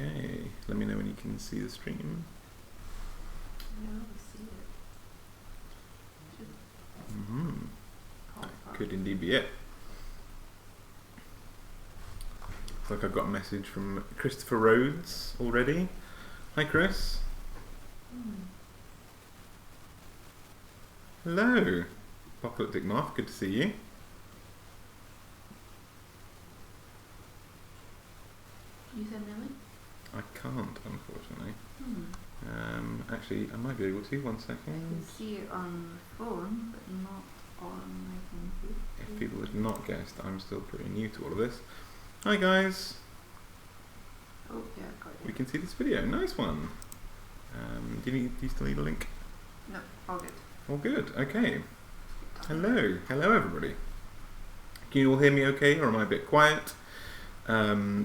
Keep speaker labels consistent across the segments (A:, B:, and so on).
A: Okay, let me know when you can see the stream.
B: No, we see it.
A: Mm-hmm. That could indeed be it. Looks like I've got a message from Christopher Rhodes already. Hi, Chris. Hello, Apocalyptic Moth. Good to see you.
B: You send me a link?
A: I can't, unfortunately. Actually, I might be able to. 1 second.
B: I can see it on the phone, but not on my computer.
A: If people had not guessed, I'm still pretty new to all of this. Hi, guys.
B: Oh, yeah, got it.
A: We can see this video. Nice one. Do you still need a link?
B: No, all good.
A: All good. Okay. Hello. Hello, everybody. Can you all hear me okay, or am I a bit quiet?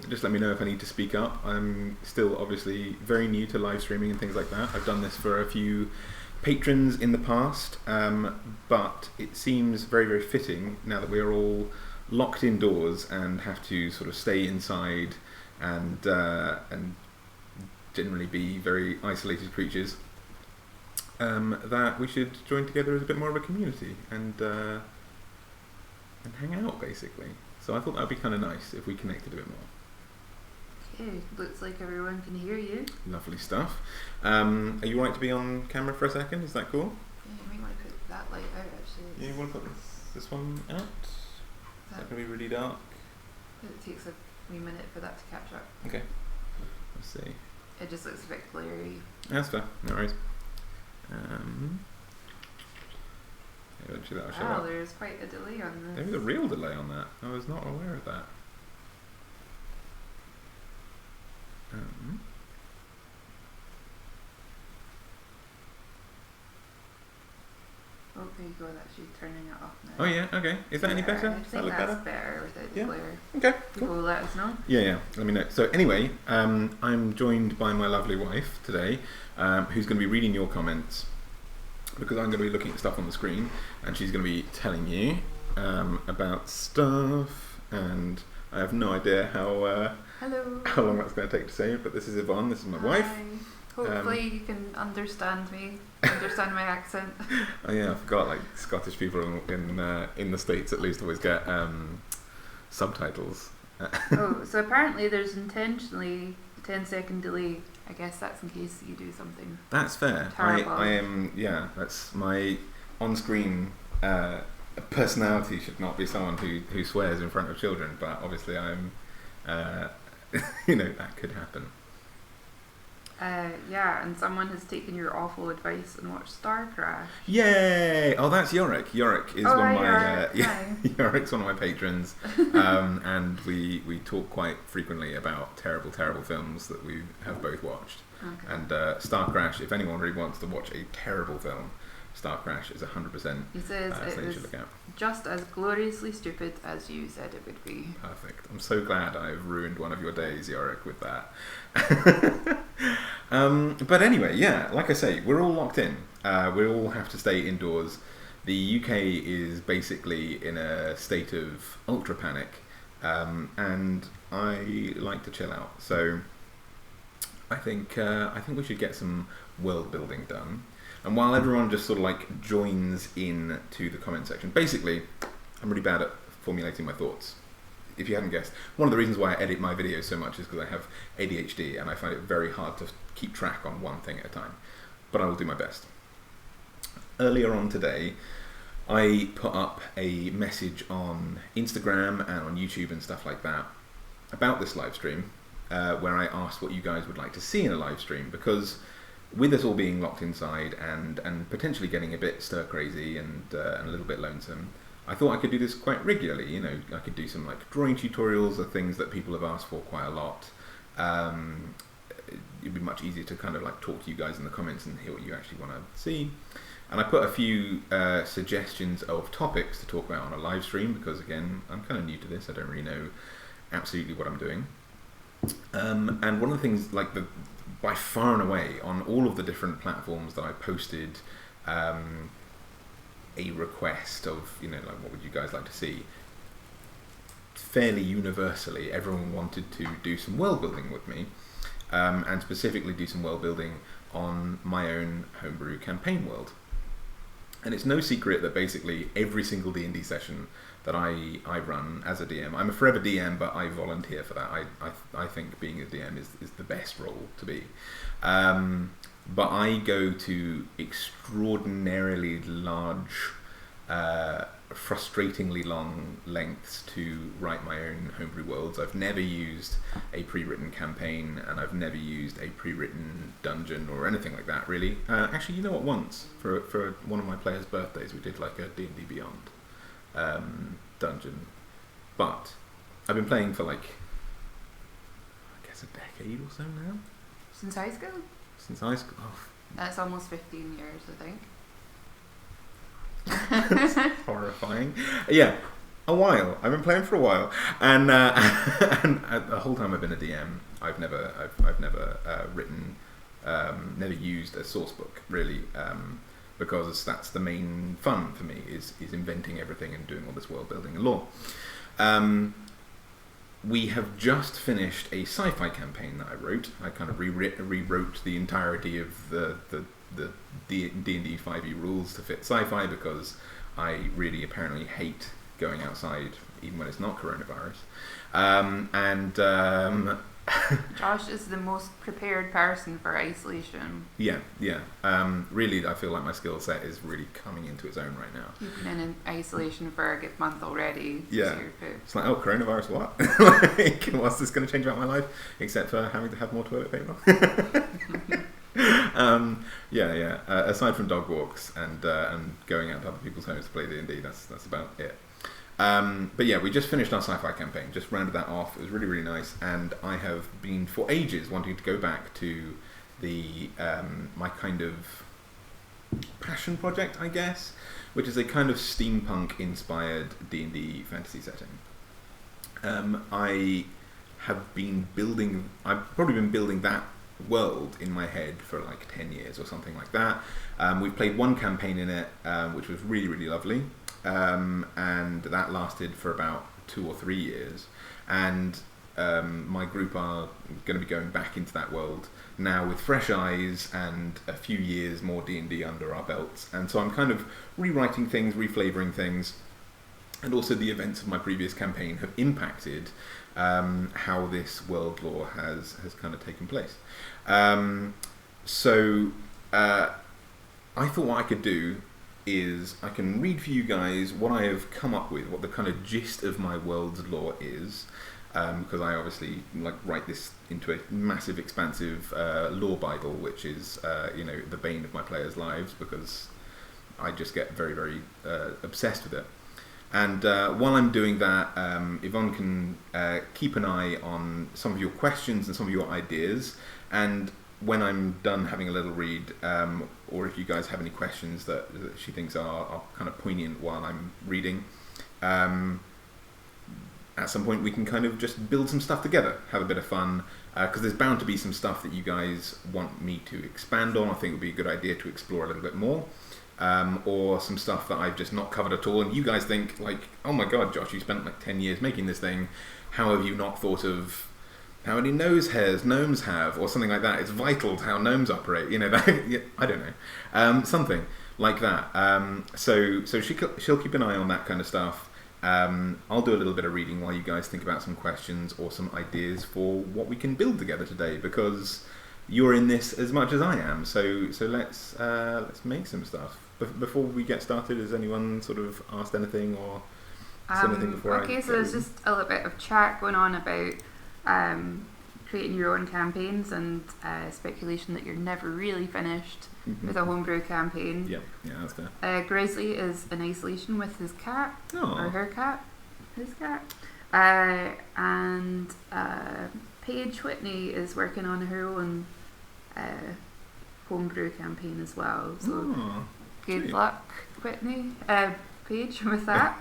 A: Just let me know if I need to speak up. I'm still obviously very new to live streaming and things like that. I've done this for a few patrons in the past, but it seems very, very fitting now that we're all locked indoors and have to sort of stay inside and generally be very isolated creatures, that we should join together as a bit more of a community and hang out, basically. So I thought that would be kind of nice if we connected a bit more.
B: Okay, looks like everyone can hear you.
A: Lovely stuff. Are you alright to be on camera for a second? Is that cool?
B: Yeah, you might want to put that light out actually.
A: Yeah, you want to put this one out? Is that going to be really dark?
B: It takes a wee minute for that to catch up.
A: Okay. Let's see.
B: It just looks a bit glary.
A: That's fair. No worries. Eventually that'll show
B: Wow,
A: up.
B: there's quite a delay on this.
A: There is a real delay on that. I was not aware of that.
B: Oh, there you go, that's actually turning it off now.
A: Oh yeah, okay. Is that any better?
B: I
A: Does that
B: think
A: look
B: that's
A: better?
B: better without the
A: Yeah.
B: glare.
A: Okay,
B: People
A: cool.
B: will let us know.
A: Yeah, let me know. So anyway, I'm joined by my lovely wife today, who's going to be reading your comments, because I'm going to be looking at stuff on the screen, and she's going to be telling you about stuff, and I have no idea how long that's going to take to say, but this is Yvonne, this is my wife.
B: Hopefully you can understand me, understand my accent.
A: Oh yeah, I forgot, like Scottish people in the States at least always get subtitles.
B: Oh, so apparently there's intentionally a 10-second delay. I guess that's in case you do something.
A: That's fair.
B: Terrible.
A: I am, yeah, that's my on-screen personality should not be someone who swears in front of children, but obviously I'm, that could happen.
B: Yeah, and someone has taken your awful advice and watched Star Crash.
A: Yay! Oh, that's Yorick. Yorick is one of my
B: Yorick's
A: one of my patrons, and we talk quite frequently about terrible, terrible films that we have both watched.
B: Okay.
A: And Star Crash, if anyone really wants to watch a terrible film, Star Crash is 100%.
B: He says it
A: you
B: was
A: should look at.
B: just as gloriously stupid as you said it would be.
A: Perfect. I'm so glad I've ruined one of your days, Yorick, with that. But anyway, yeah, like I say, we're all locked in. We all have to stay indoors. The UK is basically in a state of ultra panic, and I like to chill out. So I think we should get some world building done. And while everyone just sort of like joins in to the comment section, basically, I'm really bad at formulating my thoughts. If you hadn't guessed, one of the reasons why I edit my videos so much is because I have ADHD and I find it very hard to keep track on one thing at a time. But I will do my best. Earlier on today, I put up a message on Instagram and on YouTube and stuff like that about this live stream, where I asked what you guys would like to see in a live stream, because with us all being locked inside and potentially getting a bit stir crazy and a little bit lonesome, I thought I could do this quite regularly. I could do some like drawing tutorials or things that people have asked for quite a lot. It'd be much easier to kind of like talk to you guys in the comments and hear what you actually want to see. And I put a few suggestions of topics to talk about on a live stream, because again, I'm kind of new to this. I don't really know absolutely what I'm doing. And one of the things, like by far and away, on all of the different platforms that I posted a request of, like what would you guys like to see, fairly universally everyone wanted to do some world building with me. and specifically do some world building on my own homebrew campaign world. And it's no secret that basically every single D&D session that I run as a DM, I'm a forever DM, but I volunteer for that. I think being a DM is the best role to be. But I go to extraordinarily large, frustratingly long lengths to write my own homebrew worlds. I've never used a pre-written campaign, and I've never used a pre-written dungeon or anything like that, really. Actually, you know what? Once, for one of my players' birthdays, we did like a D&D Beyond dungeon. But I've been playing for like, I guess, a decade or so now.
B: Since high school?
A: Since high school. Oh.
B: That's almost 15 years, I think.
A: That's horrifying. Yeah, a while. I've been playing for a while, and the whole time I've been a DM, I've never written, never used a source book really, because that's the main fun for me is inventing everything and doing all this world building and lore. We have just finished a sci-fi campaign that I wrote. I kind of rewrote the entirety of the D&D 5e rules to fit sci-fi because I really apparently hate going outside even when it's not coronavirus.
B: Josh is the most prepared person for isolation.
A: Yeah. Really, I feel like my skill set is really coming into its own right now.
B: You've been in isolation for a good month already.
A: Yeah. It's like, oh, coronavirus, what? Like, what's this going to change about my life? Except for having to have more toilet paper. Aside from dog walks and going out to other people's homes to play D&D, that's about it. But yeah, we just finished our sci-fi campaign, just rounded that off. It was really, really nice, and I have been for ages wanting to go back to the my kind of passion project, I guess, which is a kind of steampunk-inspired D&D fantasy setting. I've probably been building that world in my head for like 10 years or something like that. We've played one campaign in it, which was really, really lovely. And that lasted for about 2 or 3 years, and my group are going to be going back into that world now with fresh eyes and a few years more D&D under our belts, and so I'm kind of rewriting things, reflavouring things, and also the events of my previous campaign have impacted how this world lore has kind of taken place. So I thought what I could do is I can read for you guys what I have come up with, what the kind of gist of my world's lore is, because I obviously write this into a massive, expansive lore bible, which is the bane of my players' lives because I just get very, very obsessed with it. And while I'm doing that, Yvonne can keep an eye on some of your questions and some of your ideas, and when I'm done having a little read, or if you guys have any questions that she thinks are kind of poignant while I'm reading, at some point we can kind of just build some stuff together, have a bit of fun, because there's bound to be some stuff that you guys want me to expand on. I think it would be a good idea to explore a little bit more, or some stuff that I've just not covered at all, and you guys think like, oh my god, Josh, you spent like 10 years making this thing, how have you not thought of how many nose hairs gnomes have, or something like that? It's vital to how gnomes operate, that, I don't know, something like that. So she'll keep an eye on that kind of stuff. I'll do a little bit of reading while you guys think about some questions or some ideas for what we can build together today, because you're in this as much as I am. So let's make some stuff. Before we get started, has anyone sort of asked anything or said anything before?
B: Okay, so there's just a little bit of chat going on about creating your own campaigns and speculation that you're never really finished with a homebrew campaign.
A: Yeah, that's fair.
B: Grizzly is in isolation with his cat, or her cat, his cat, and Paige Whitney is working on her own homebrew campaign as well. So good
A: sweet.
B: luck, Whitney, Paige, with that.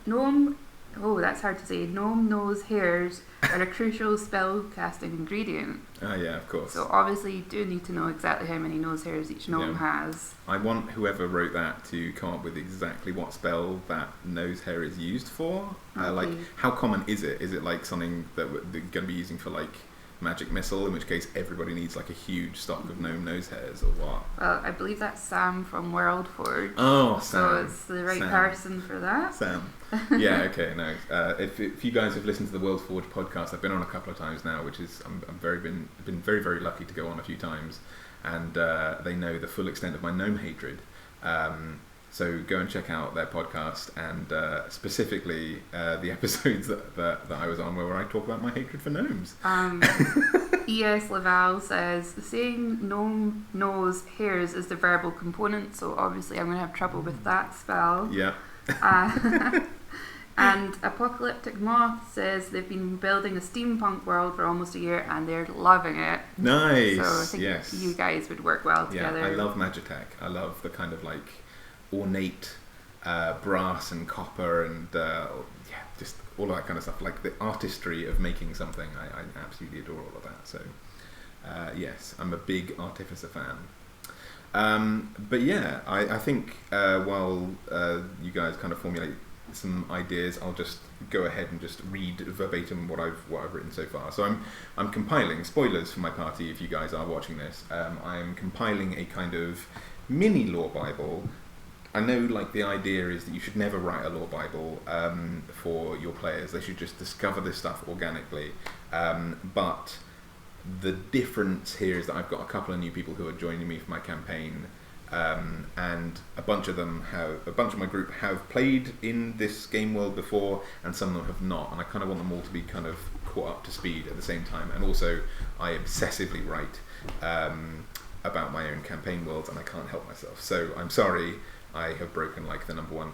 B: Gnome Oh, that's hard to say. Gnome nose hairs are a crucial spell casting ingredient.
A: Yeah, of course.
B: So obviously you do need to know exactly how many nose hairs each gnome has.
A: I want whoever wrote that to come up with exactly what spell that nose hair is used for.
B: Okay.
A: Like, how common is it? Is it like something that they're going to be using for like magic missile, in which case everybody needs like a huge stock of gnome nose hairs, or what?
B: Well, I believe that's Sam from World Forge.
A: Oh, Sam.
B: So it's the right person for that.
A: Sam. Yeah, okay, no. If you guys have listened to the World Forge podcast, I've been on a couple of times now, which is I'm been very, very lucky to go on a few times, and they know the full extent of my gnome hatred. So go and check out their podcast, and specifically the episodes that I was on where I talk about my hatred for gnomes.
B: E.S. Laval says, saying gnome nose hairs is the verbal component, so obviously I'm going to have trouble with that spell.
A: Yeah.
B: And Apocalyptic Moth says they've been building a steampunk world for almost a year and they're loving it.
A: Nice.
B: So I think you guys would work well together.
A: Yeah, I love Magitech. I love the kind of like ornate brass and copper and just all of that kind of stuff. Like the artistry of making something. I absolutely adore all of that. So yes, I'm a big Artificer fan. But yeah, I think while you guys kind of formulate some ideas, I'll just go ahead and just read verbatim what I've written so far. So I'm compiling spoilers for my party. If you guys are watching this, I'm compiling a kind of mini lore bible. I know, like, the idea is that you should never write a lore bible for your players. They should just discover this stuff organically. But the difference here is that I've got a couple of new people who are joining me for my campaign. And a bunch of my group have played in this game world before, and some of them have not, and I kind of want them all to be kind of caught up to speed at the same time. And also, I obsessively write about my own campaign worlds, and I can't help myself. So I'm sorry, I have broken like the number one.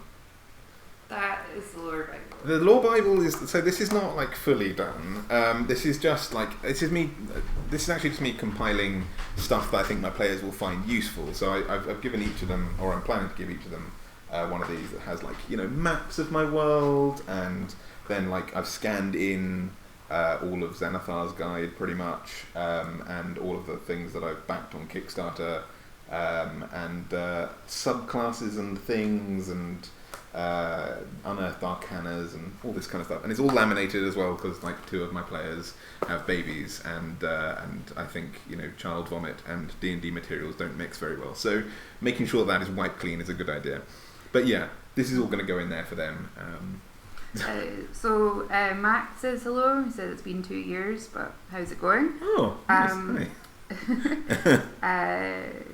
B: That is the lore bible.
A: The lore bible is, so this is not like fully done. This is just like, this is actually just me compiling stuff that I think my players will find useful. So I've given each of them, or I'm planning to give each of them one of these that has like, maps of my world, and then like I've scanned in all of Xanathar's guide pretty much, and all of the things that I've backed on Kickstarter, and subclasses and things, and unearthed arcanas and all this kind of stuff, and it's all laminated as well because like 2 of my players have babies, and I think child vomit and D&D materials don't mix very well, so making sure that is wiped clean is a good idea. But yeah, this is all going to go in there for them.
B: So Mac says hello. He said it's been 2 years, but how's it going?
A: Oh, nice.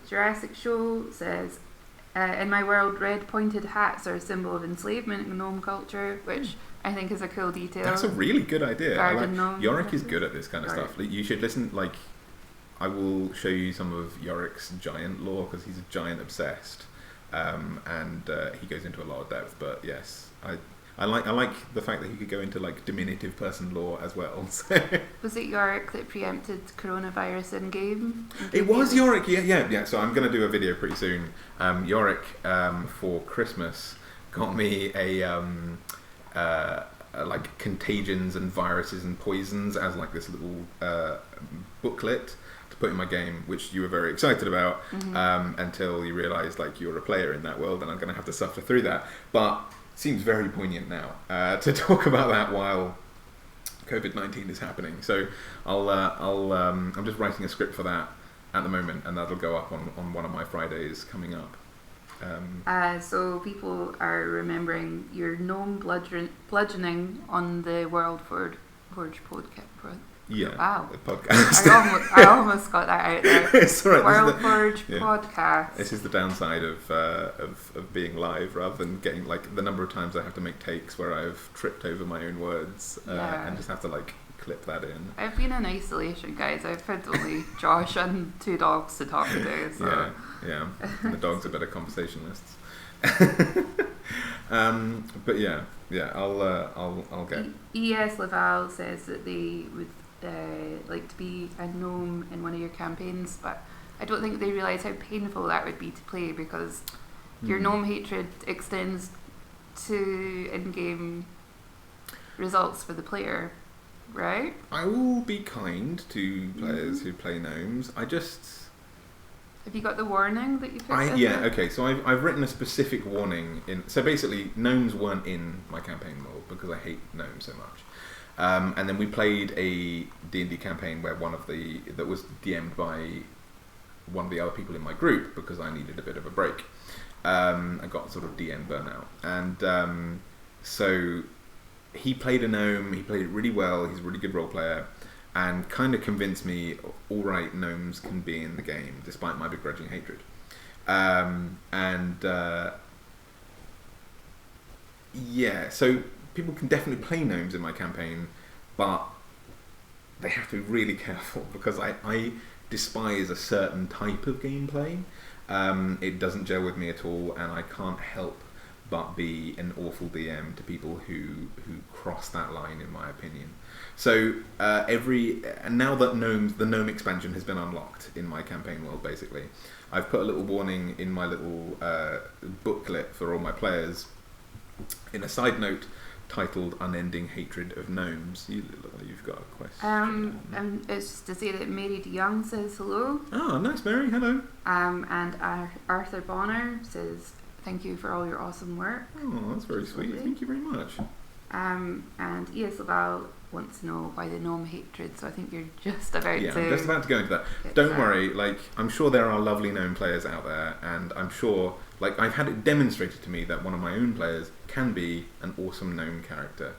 B: Jurassic Show says, in my world, red pointed hats are a symbol of enslavement in gnome culture, which I think is a cool detail.
A: That's a really good idea. Yorick is good at this kind of
B: Yorick.
A: stuff. You should listen. Like, I will show you some of Yorick's giant lore because he's a giant obsessed, and he goes into a lot of depth. But yes, I like the fact that he could go into like diminutive person lore as well. So.
B: Was it Yorick that preempted coronavirus in game?
A: It was Yorick, yeah. So I'm going to do a video pretty soon. Yorick, for Christmas, got me a like contagions and viruses and poisons as like this little booklet to put in my game, which you were very excited about, until you realised like you're a player in that world, and I'm going to have to suffer through that. But seems very poignant now to talk about that while COVID-19 is happening. So I'm just writing a script for that at the moment, and that'll go up on one of my Fridays coming up.
B: So people are remembering your gnome bludgeoning on the World Forge podcast.
A: Yeah,
B: wow.
A: The podcast.
B: I almost got that out there.
A: It's all right.
B: World Forge podcast.
A: This is the downside of being live, rather than getting like the number of times I have to make takes where I've tripped over my own words and just have to like clip that in.
B: I've been in isolation, guys. I've had only Josh and 2 dogs to talk to. So.
A: Yeah. And the dogs are better conversationalists. But yeah, I'll get.
B: E.S. Laval says that they would like to be a gnome in one of your campaigns, but I don't think they realise how painful that would be to play, because your gnome hatred extends to in-game results for the player, right?
A: I will be kind to players who play gnomes.
B: Have you got the warning that you put in?
A: Yeah, okay, so I've written a specific warning in... So basically, gnomes weren't in my campaign world because I hate gnomes so much. And then we played a D&D campaign where that was DM'd by one of the other people in my group because I needed a bit of a break. I got sort of DM burnout. And so he played a gnome, he played it really well, he's a really good role player, and kind of convinced me, all right, gnomes can be in the game, despite my begrudging hatred. Yeah, so people can definitely play gnomes in my campaign, but they have to be really careful, because I despise a certain type of gameplay. It doesn't gel with me at all, and I can't help but be an awful DM to people who cross that line, in my opinion. So now that the gnome expansion has been unlocked in my campaign world, basically, I've put a little warning in my little booklet for all my players, in a side note titled "Unending Hatred of Gnomes." You've got a question.
B: It's just to say that Mary DeYoung says hello.
A: Oh, nice, Mary. Hello.
B: And Arthur Bonner says thank you for all your awesome work.
A: Oh, that's very sweet.
B: Lovely.
A: Thank you very much.
B: And E.S. Laval wants to know why the gnome hatred, so I think you're just about to...
A: Yeah, I'm just about to go into that. Don't worry, I'm sure there are lovely gnome players out there, and I'm sure, I've had it demonstrated to me that one of my own players can be an awesome gnome character,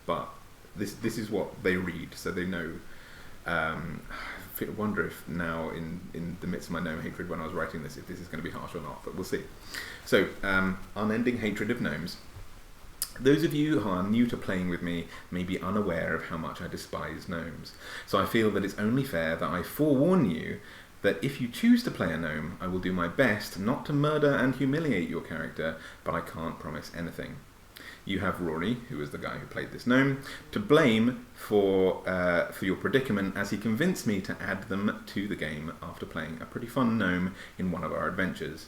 A: but this is what they read, so they know. I wonder if now, in the midst of my gnome hatred when I was writing this, if this is going to be harsh or not, but we'll see. So, unending hatred of gnomes. Those of you who are new to playing with me may be unaware of how much I despise gnomes, so I feel that it's only fair that I forewarn you that if you choose to play a gnome, I will do my best not to murder and humiliate your character, but I can't promise anything. You have Rory, who is the guy who played this gnome, to blame for your predicament, as he convinced me to add them to the game after playing a pretty fun gnome in one of our adventures.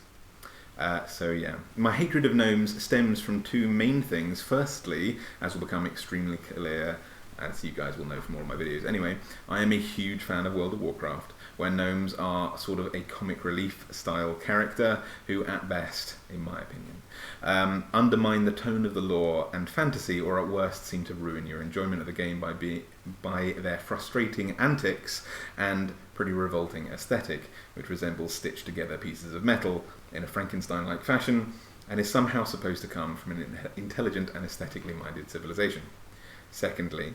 A: So yeah, my hatred of gnomes stems from two main things. Firstly, as will become extremely clear, as you guys will know from all of my videos anyway, I am a huge fan of World of Warcraft, where gnomes are sort of a comic relief style character who, at best, in my opinion, undermine the tone of the lore and fantasy, or at worst seem to ruin your enjoyment of the game by their frustrating antics and pretty revolting aesthetic, which resembles stitched together pieces of metal in a Frankenstein-like fashion, and is somehow supposed to come from an intelligent and aesthetically minded civilization. Secondly,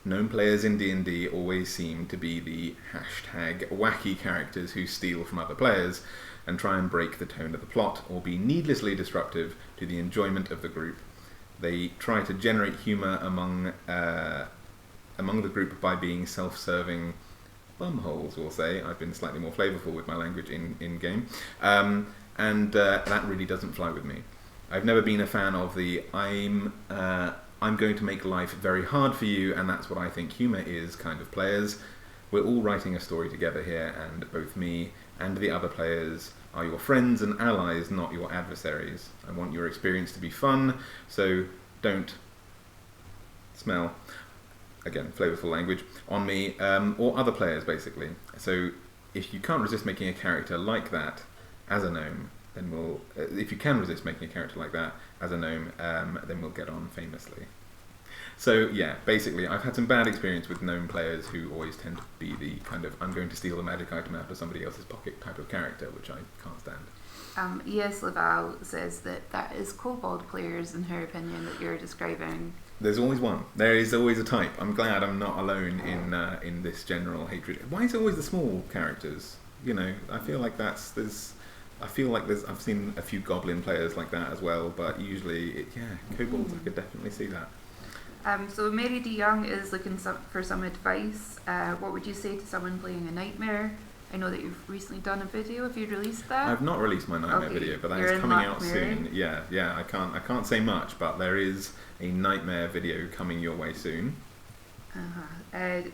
A: gnome players in D&D always seem to be the #wacky characters who steal from other players and try and break the tone of the plot, or be needlessly disruptive to the enjoyment of the group. They try to generate humour among the group by being self-serving bumholes, we'll say. I've been slightly more flavourful with my language in-game. And that really doesn't fly with me. I've never been a fan of the I'm going to make life very hard for you, and that's what I think humour is kind of players. We're all writing a story together here, and both me and the other players are your friends and allies, not your adversaries. I want your experience to be fun, so don't smell, again, flavourful language, on me, or other players, basically. So if you can't resist making a character like that as a gnome, then if you can resist making a character like that as a gnome, then we'll get on famously. So yeah, basically, I've had some bad experience with gnome players who always tend to be the kind of, I'm going to steal the magic item out of somebody else's pocket type of character, which I can't stand.
B: E.S. Laval says that is kobold players, in her opinion, that you're describing.
A: There's always one. There is always a type. I'm glad I'm not alone in this general hatred. Why is it always the small characters? I feel like I've seen a few goblin players like that as well, but usually, kobolds, I could definitely see that.
B: So Mary DeYoung is looking for some advice. What would you say to someone playing a nightmare? I know that you've recently done a video. Have you released that?
A: I've not released my nightmare video, but that is coming out soon. Yeah. I can't say much, but there is a nightmare video coming your way soon.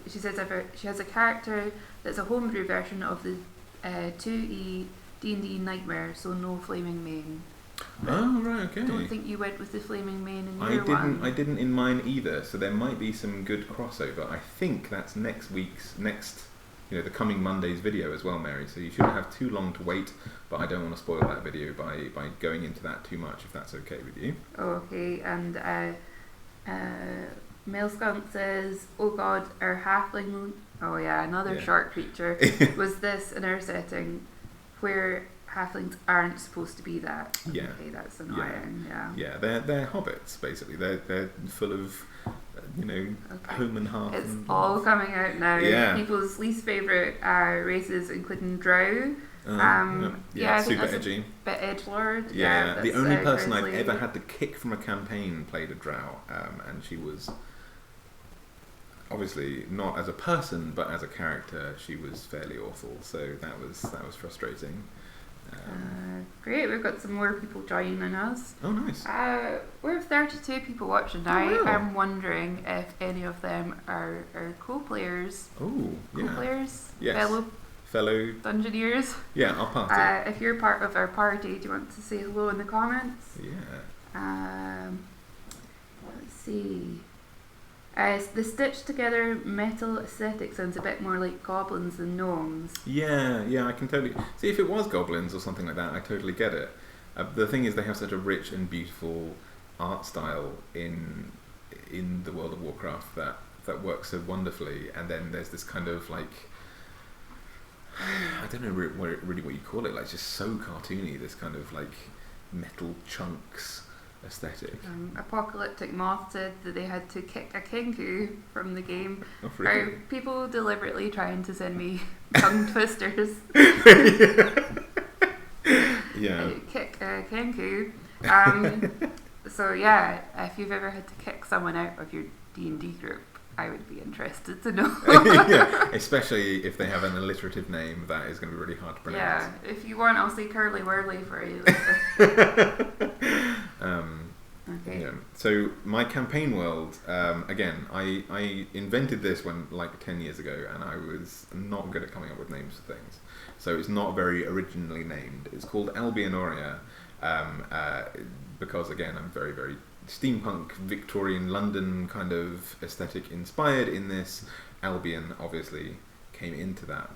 B: She says she has a character that's a homebrew version of the 2E D&D Nightmare, so no flaming main.
A: Oh right, okay.
B: I don't think you went with the flaming mane in
A: I
B: your one.
A: I didn't in mine either. So there might be some good crossover. I think that's next, the coming Monday's video as well, Mary. So you shouldn't have too long to wait. But I don't want to spoil that video by going into that too much, if that's okay with you.
B: Okay, and Male Skunk says, "Oh God, our halfling." Oh yeah, another short creature. Was this in our setting where halflings aren't supposed to be that?
A: Yeah.
B: Okay, that's annoying. Yeah.
A: Yeah, they're hobbits basically. They're full of home and hearth.
B: It's all coming out now.
A: Yeah.
B: People's least favourite races, including Drow.
A: Yeah,
B: I think
A: super
B: that's
A: edgy.
B: A bit edgelord.
A: Yeah, the
B: that's,
A: only person I've
B: grizzly.
A: ever had to kick from a campaign played a drow, and she was obviously not as a person, but as a character, she was fairly awful. So that was frustrating.
B: Great, we've got some more people joining us.
A: Oh, nice.
B: We have 32 people watching now.
A: Oh, wow.
B: I'm wondering if any of them are co-players.
A: Oh, yeah.
B: Co-players?
A: Yes. Fellow
B: Dungeoneers.
A: Yeah, our party.
B: If you're part of our party, do you want to say hello in the comments?
A: Yeah.
B: Let's see. The stitched together metal aesthetic sounds a bit more like goblins than gnomes.
A: Yeah, I can totally see if it was goblins or something like that. I totally get it. The thing is, they have such a rich and beautiful art style in the World of Warcraft that works so wonderfully. And then there's this kind of like, I don't know really what you call it. Like just so cartoony. This kind of like metal chunks aesthetic.
B: Apocalyptic Moth said that they had to kick a kenku from the game.
A: Oh,
B: Are people deliberately trying to send me tongue twisters?
A: Yeah.
B: Kick a kenku. So yeah, if you've ever had to kick someone out of your D&D group, I would be interested to know.
A: Yeah, especially if they have an alliterative name, that is going to be really hard to pronounce.
B: Yeah, if you want, I'll say Curly Whirly for you. Okay.
A: Yeah. So my campaign world, again, I invented this like 10 years ago, and I was not good at coming up with names for things. So it's not very originally named. It's called Albionoria, because again, I'm very, very steampunk Victorian London kind of aesthetic inspired in this. Albion obviously came into that.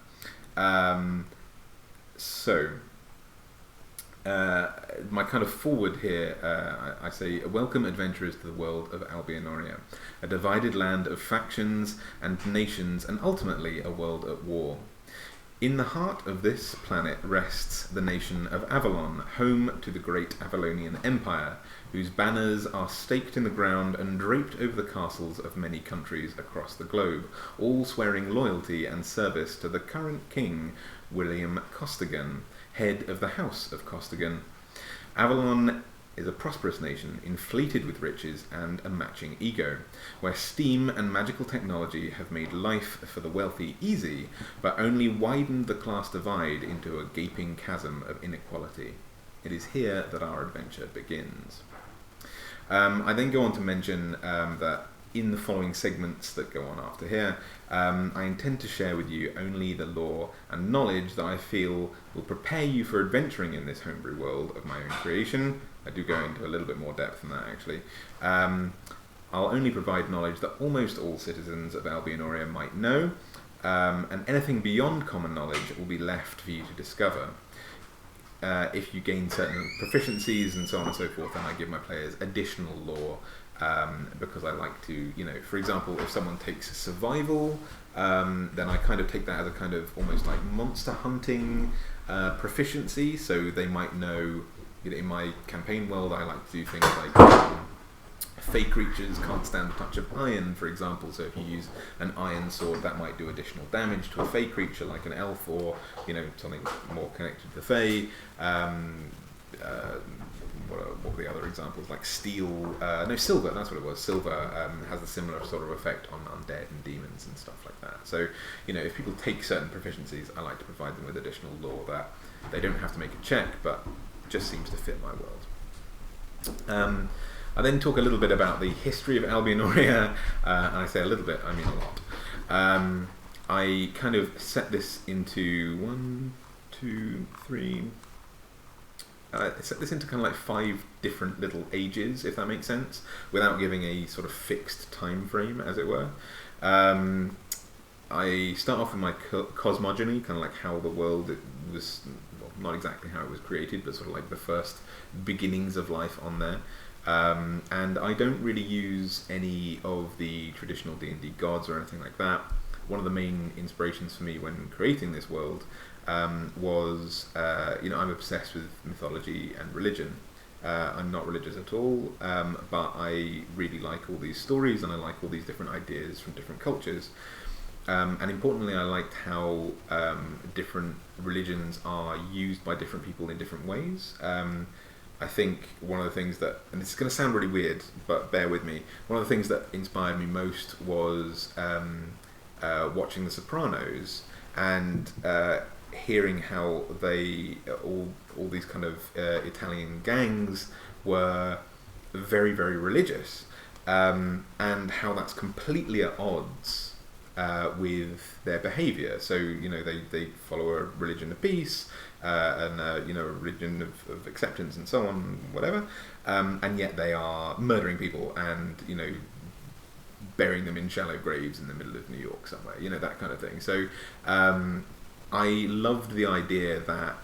A: My kind of forward here, I say, welcome adventurers to the world of Albionoria, a divided land of factions and nations, and ultimately a world at war. In the heart of this planet rests the nation of Avalon, home to the great Avalonian Empire, whose banners are staked in the ground and draped over the castles of many countries across the globe, all swearing loyalty and service to the current king, William Costigan, head of the House of Costigan. Avalon is a prosperous nation, inflated with riches and a matching ego, where steam and magical technology have made life for the wealthy easy, but only widened the class divide into a gaping chasm of inequality. It is here that our adventure begins. I then go on to mention that in the following segments that go on after here, I intend to share with you only the lore and knowledge that I feel will prepare you for adventuring in this homebrew world of my own creation. I do go into a little bit more depth than that, actually. I'll only provide knowledge that almost all citizens of Albionoria might know, and anything beyond common knowledge will be left for you to discover. If you gain certain proficiencies and so on and so forth, then I give my players additional lore, because I like to, for example, if someone takes survival, then I kind of take that as a kind of almost like monster hunting proficiency, so they might know, in my campaign world I like to do things like fey creatures can't stand the touch of iron, for example, so if you use an iron sword that might do additional damage to a fey creature like an elf, or something more connected to the fey. What were the other examples? Like steel, silver, that's what it was. Silver has a similar sort of effect on undead and demons and stuff like that. So, if people take certain proficiencies, I like to provide them with additional lore that they don't have to make a check, but just seems to fit my world. I then talk a little bit about the history of Albionoria, and I say a little bit, I mean a lot. I kind of set this into 1, 2, 3, set this into kind of like 5 different little ages, if that makes sense, without giving a sort of fixed time frame, as it were. I start off with my cosmogony, kind of like how the world was, well, not exactly how it was created, but sort of like the first beginnings of life on there. And I don't really use any of the traditional D&D gods or anything like that. One of the main inspirations for me when creating this world was, I'm obsessed with mythology and religion. I'm not religious at all, but I really like all these stories and I like all these different ideas from different cultures. And importantly, I liked how different religions are used by different people in different ways. I think one of the things that, and it's going to sound really weird, but bear with me, one of the things that inspired me most was watching The Sopranos and hearing how they, all these kind of Italian gangs were very, very religious, and how that's completely at odds with their behaviour. So, they follow a religion of peace, and a religion of acceptance and so on, whatever, and yet they are murdering people and, burying them in shallow graves in the middle of New York somewhere, that kind of thing. So I loved the idea that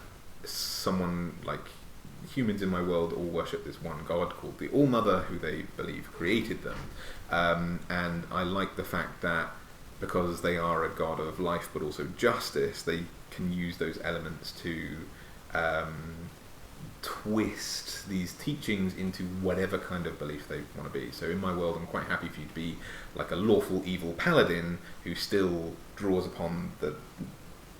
A: someone, like humans in my world, all worship this one god called the All-Mother, who they believe created them, and I like the fact that because they are a god of life but also justice, they can use those elements to twist these teachings into whatever kind of belief they want to be. So in my world, I'm quite happy for you to be like a lawful evil paladin who still draws upon the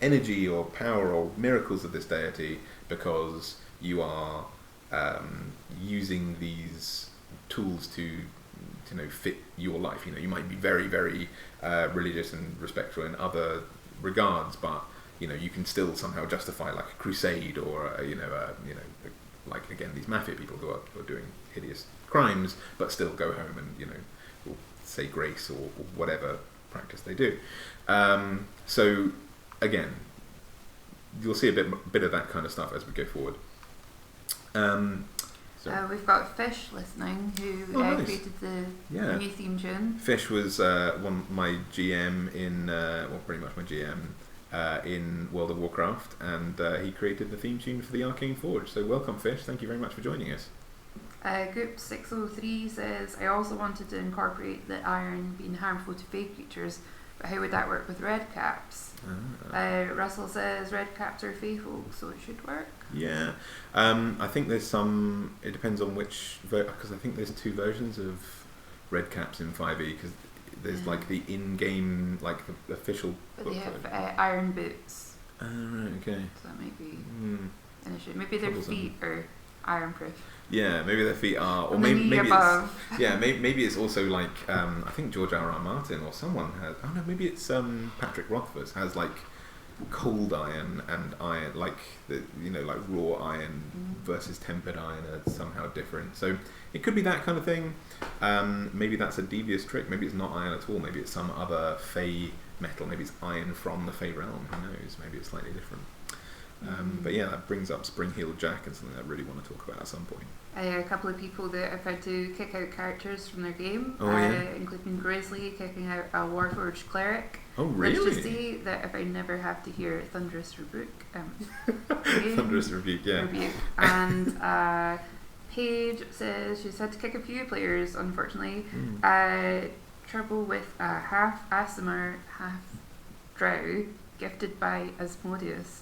A: energy or power or miracles of this deity, because you are using these tools to fit your life. You might be very, very religious and respectful in other regards, but you can still somehow justify like a crusade or like again these mafia people who are doing hideous crimes, but still go home and will say grace or whatever practice they do. So again, you'll see a bit of that kind of stuff as we go forward.
B: We've got Fish listening, who
A: nice.
B: created the new theme tune.
A: Fish was my GM in, pretty much my GM in World of Warcraft, and he created the theme tune for the Arcane Forge. So welcome, Fish. Thank you very much for joining us.
B: Group 603 says, I also wanted to incorporate the iron being harmful to fey creatures, but how would that work with red caps? Russell says red caps are fey folk, so it should work.
A: Yeah, I think there's some, it depends on which, because I think there's 2 versions of red caps in 5e, because there's like the in-game, like the official.
B: But they have iron boots.
A: Right, okay.
B: So that might be an issue. Maybe their feet are iron proof.
A: Yeah, maybe their feet are, or maybe maybe it's also like I think George R.R. Martin or someone has. Oh no, maybe it's Patrick Rothfuss has like cold iron and iron, like like raw iron versus tempered iron are somehow different. So it could be that kind of thing. Maybe that's a devious trick. Maybe it's not iron at all. Maybe it's some other fey metal. Maybe it's iron from the fey realm. Who knows? Maybe it's slightly different. But yeah, that brings up Spring-Heeled Jack and something I really want to talk about at some point.
B: A couple of people that have had to kick out characters from their game, including Grizzly kicking out a Warforged Cleric.
A: Oh, really?
B: Let's just say that if I never have to hear Thunderous Rebuke.
A: Thunderous Rebuke, yeah.
B: And Paige says she's had to kick a few players, unfortunately. Trouble with a half Aasimar, half Drow, gifted by Asmodeus.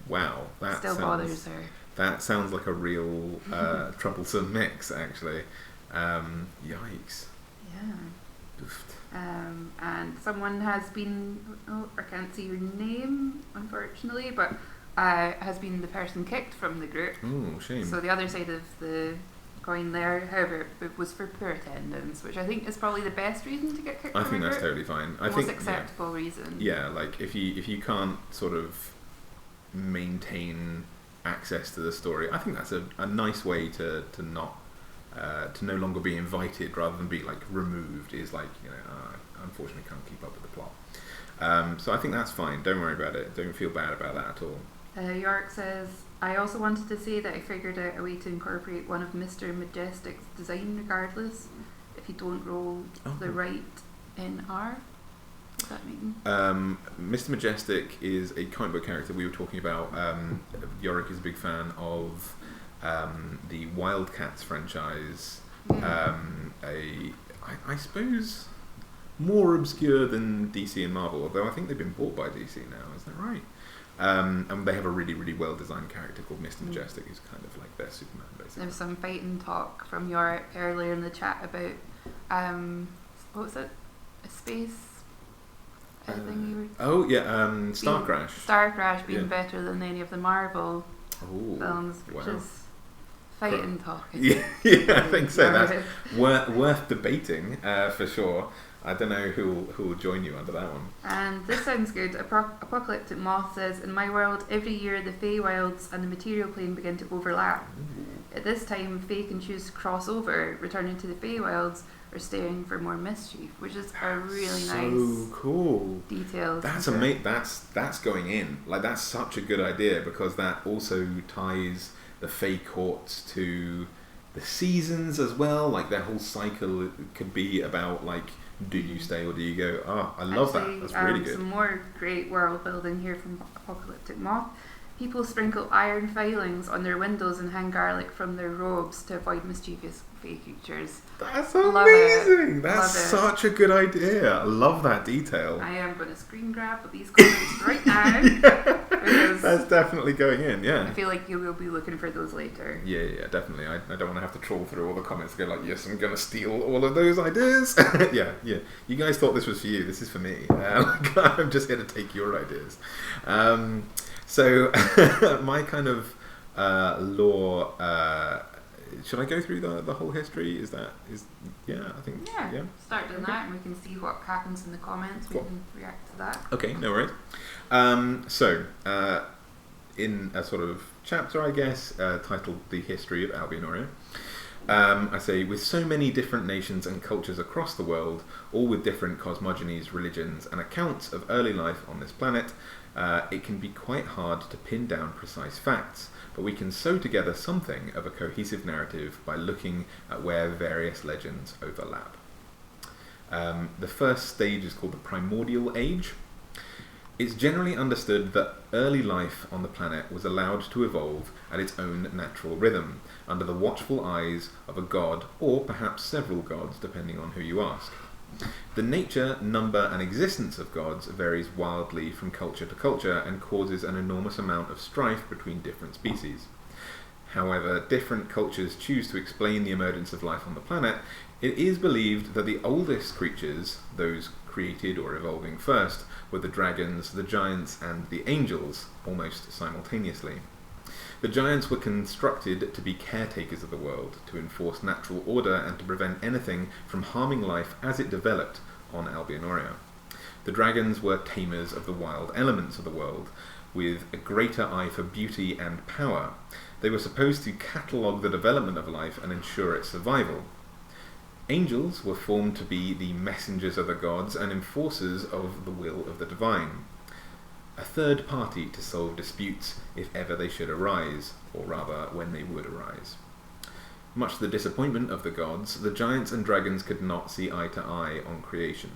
A: Wow, that
B: still bothers her.
A: That sounds like a real troublesome mix, actually. Yikes.
B: Yeah. And someone has been, I can't see your name, unfortunately, but has been the person kicked from the group.
A: Oh, shame.
B: So the other side of the coin there, however, it was for poor attendance, which I think is probably the best reason to get kicked from a group.
A: I think that's totally fine.
B: The most acceptable reason.
A: Yeah, like if you can't sort of maintain access to the story, I think that's a nice way to not to no longer be invited rather than be like removed, is like unfortunately can't keep up with the plot. So I think that's fine, don't worry about it, don't feel bad about that at all.
B: York says I also wanted to say that I figured out a way to incorporate one of Mr. Majestic's design regardless if you don't roll the right NR. What does that mean?
A: Mr. Majestic is a comic book character we were talking about. Yorick is a big fan of the Wildcats franchise. I suppose more obscure than DC and Marvel, although I think they've been bought by DC now, is that right? And they have a really, really well-designed character called Mr. Majestic, who's kind of like their Superman, basically.
B: There was some fighting talk from Yorick earlier in the chat about, what was it? A space thing you were...
A: Star Crash.
B: Star Crash being better than any of the Marvel films, which is fighting talk.
A: Yeah, I think so. That's worth debating, for sure. I don't know who will join you under that one.
B: And this sounds good. Apocalyptic Moth says, in my world, every year the Feywilds and the material plane begin to overlap. Ooh. At this time, Fae can choose to cross over, returning to the Feywilds or staying for more mischief, which is a really nice,
A: cool
B: detail.
A: That's amazing. That's going in. Like, that's such a good idea, because that also ties the Fae courts to the seasons as well. Like, their whole cycle could be about, like, do you stay or do you go? Oh, I love that. That's really good.
B: Some more great world building here from Apocalyptic Moth. People sprinkle iron filings on their windows and hang garlic from their robes to avoid mischievous Fae creatures.
A: That's amazing. That's such a good idea. I love that detail.
B: I am going to screen grab these comments right now. Because
A: that's definitely going in, yeah.
B: I feel like you will be looking for those later.
A: Yeah, definitely. I don't want to have to trawl through all the comments and go like, yes, I'm going to steal all of those ideas. yeah. You guys thought this was for you. This is for me. I'm just here to take your ideas. So my kind of lore... should I go through the whole history? I think
B: start doing that and we can see what happens in the comments. We can react to that.
A: Okay, no worries. In a sort of chapter, I guess, titled The History of Albion, I say, with so many different nations and cultures across the world, all with different cosmogonies, religions and accounts of early life on this planet, it can be quite hard to pin down precise facts. But we can sew together something of a cohesive narrative by looking at where various legends overlap. The first stage is called the Primordial Age. It's generally understood that early life on the planet was allowed to evolve at its own natural rhythm, under the watchful eyes of a god, or perhaps several gods, depending on who you ask. The nature, number and existence of gods varies wildly from culture to culture and causes an enormous amount of strife between different species. However different cultures choose to explain the emergence of life on the planet, it is believed that the oldest creatures, those created or evolving first, were the dragons, the giants and the angels, almost simultaneously. The giants were constructed to be caretakers of the world, to enforce natural order and to prevent anything from harming life as it developed on Albionoria. The dragons were tamers of the wild elements of the world, with a greater eye for beauty and power. They were supposed to catalogue the development of life and ensure its survival. Angels were formed to be the messengers of the gods and enforcers of the will of the divine. A third party to solve disputes if ever they should arise, or rather when they would arise. Much to the disappointment of the gods, the giants and dragons could not see eye to eye on creation.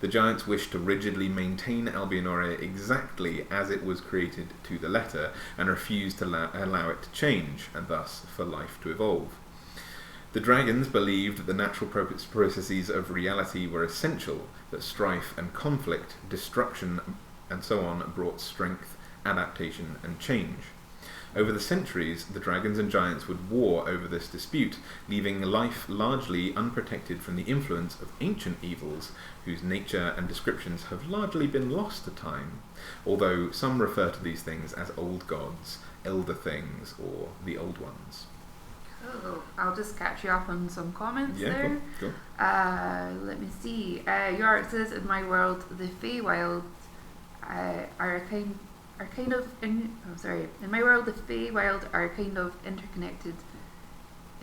A: The giants wished to rigidly maintain Albionoria exactly as it was created to the letter, and refused to allow it to change, and thus for life to evolve. The dragons believed that the natural processes of reality were essential, that strife and conflict, destruction and so on brought strength, adaptation and change. Over the centuries, the dragons and giants would war over this dispute, leaving life largely unprotected from the influence of ancient evils, whose nature and descriptions have largely been lost to time, although some refer to these things as old gods, elder things, or the old ones.
B: Cool. I'll just catch you up on some comments there.
A: Cool.
B: Let me see. Yorick says, in my world, the Feywilds are kind of in my world the Feywild are kind of interconnected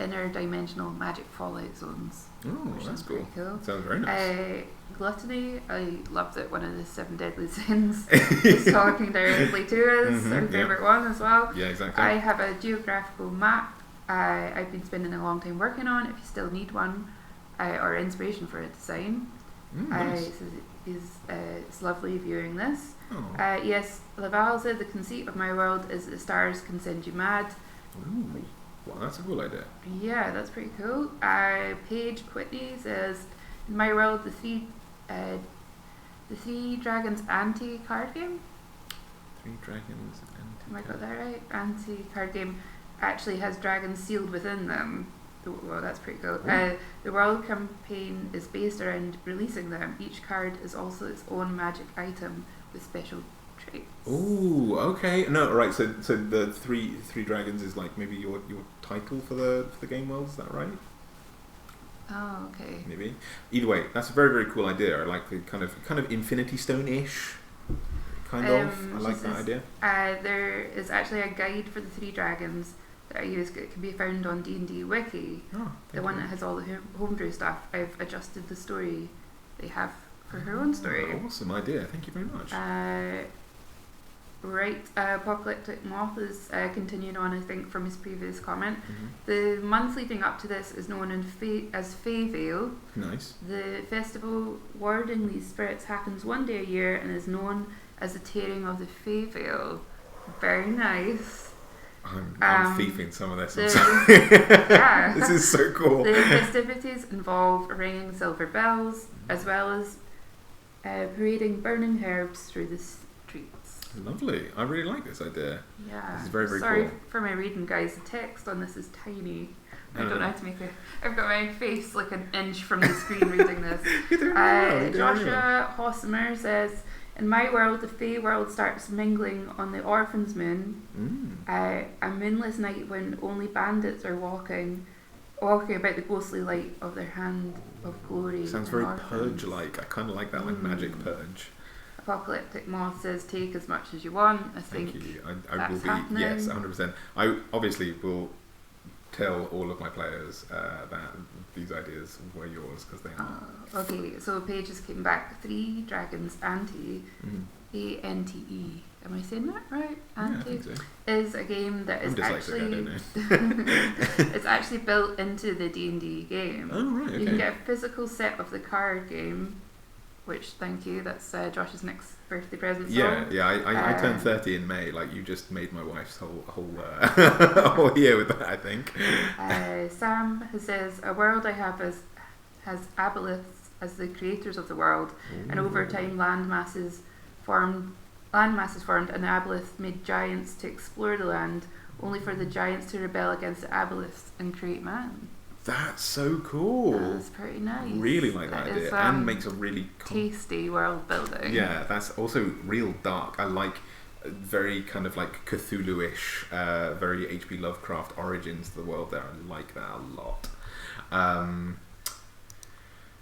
B: interdimensional magic fallout zones.
A: Oh,
B: which
A: that's
B: sounds pretty cool.
A: Sounds very nice.
B: Gluttony, I love that one of the 7 deadly sins is talking directly to us, our favourite one as well.
A: Yeah, exactly.
B: I have a geographical map I've been spending a long time working on, if you still need one, or inspiration for a design.
A: Nice.
B: It's lovely viewing this.
A: Oh.
B: Yes, Laval said the conceit of my world is that the stars can send you mad.
A: Ooh. Well, that's a cool idea.
B: Yeah, that's pretty cool. Paige Whitney says, in my world, the Three Dragons anti-card game.
A: Three Dragons
B: Am I got that right? Anti-card game actually has dragons sealed within them. Well, that's pretty cool. The world campaign is based around releasing them. Each card is also its own magic item with special traits.
A: Ooh, okay. No, right. So the three dragons is like maybe your title for the game world. Is that right?
B: Oh, okay.
A: Maybe. Either way, that's a very, very cool idea. I like the kind of Infinity Stone-ish. Kind of. I like that idea.
B: There is actually a guide for the 3 dragons that I use. It can be found on D&D Wiki.
A: Oh,
B: the one that has all the homebrew stuff. I've adjusted the story they have for her own story.
A: Awesome idea. Thank you very much.
B: Apocalyptic Moth is continuing on, I think, from his previous comment. The month leading up to this is known as Fayvale.
A: Nice.
B: The festival warding these spirits happens one day a year and is known as the Tearing of the Fayvale. Very nice.
A: I'm thieving some of this. Yeah. This is so cool.
B: The festivities involve ringing silver bells as well as parading burning herbs through the streets.
A: Lovely. I really like this idea.
B: Yeah.
A: This is very, very
B: Sorry
A: cool.
B: for my reading, guys. The text on this is tiny. I don't know how to make it. I've got my face like an inch from the screen reading this. Joshua Hosmer says, in my world, the Fey world starts mingling on the Orphan's Moon. A moonless night when only bandits are walking about the ghostly light of their hand of glory.
A: Sounds very Purge-like. I kind of like that, like magic Purge.
B: Apocalyptic Moth says, take as much as you want. I think
A: Thank you. I will be,
B: happening.
A: yes, 100%. I obviously will tell all of my players that these ideas were yours, because they are.
B: Okay, so Paige just came back. 3 Dragons Ante, A-N-T-E. Am I saying that right? Ante?
A: Yeah, I think so.
B: Is a game that is actually...
A: I don't know.
B: it's actually built into the D&D game.
A: Oh, right, okay.
B: You can get a physical set of the card game, which, thank you, that's Josh's next birthday present.
A: Yeah, I turned 30 in May. Like, you just made my wife's whole year with that, I think.
B: Sam says, a world I have has aboliths as the creators of the world, and over time land masses formed and aboliths made giants to explore the land, only for the giants to rebel against the aboliths and create man.
A: That's so cool.
B: That's pretty nice.
A: Really like that idea, and makes a really
B: tasty world building.
A: Yeah, that's also real dark. I like very kind of like Cthulhu-ish, very H.P. Lovecraft origins to the world there. I like that a lot.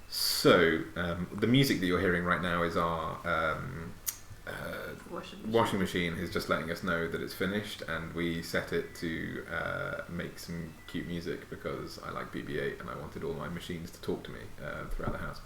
A: So the music that you're hearing right now is our washing machine is just letting us know that it's finished, and we set it to make some cute music because I like BB-8 and I wanted all my machines to talk to me throughout the house.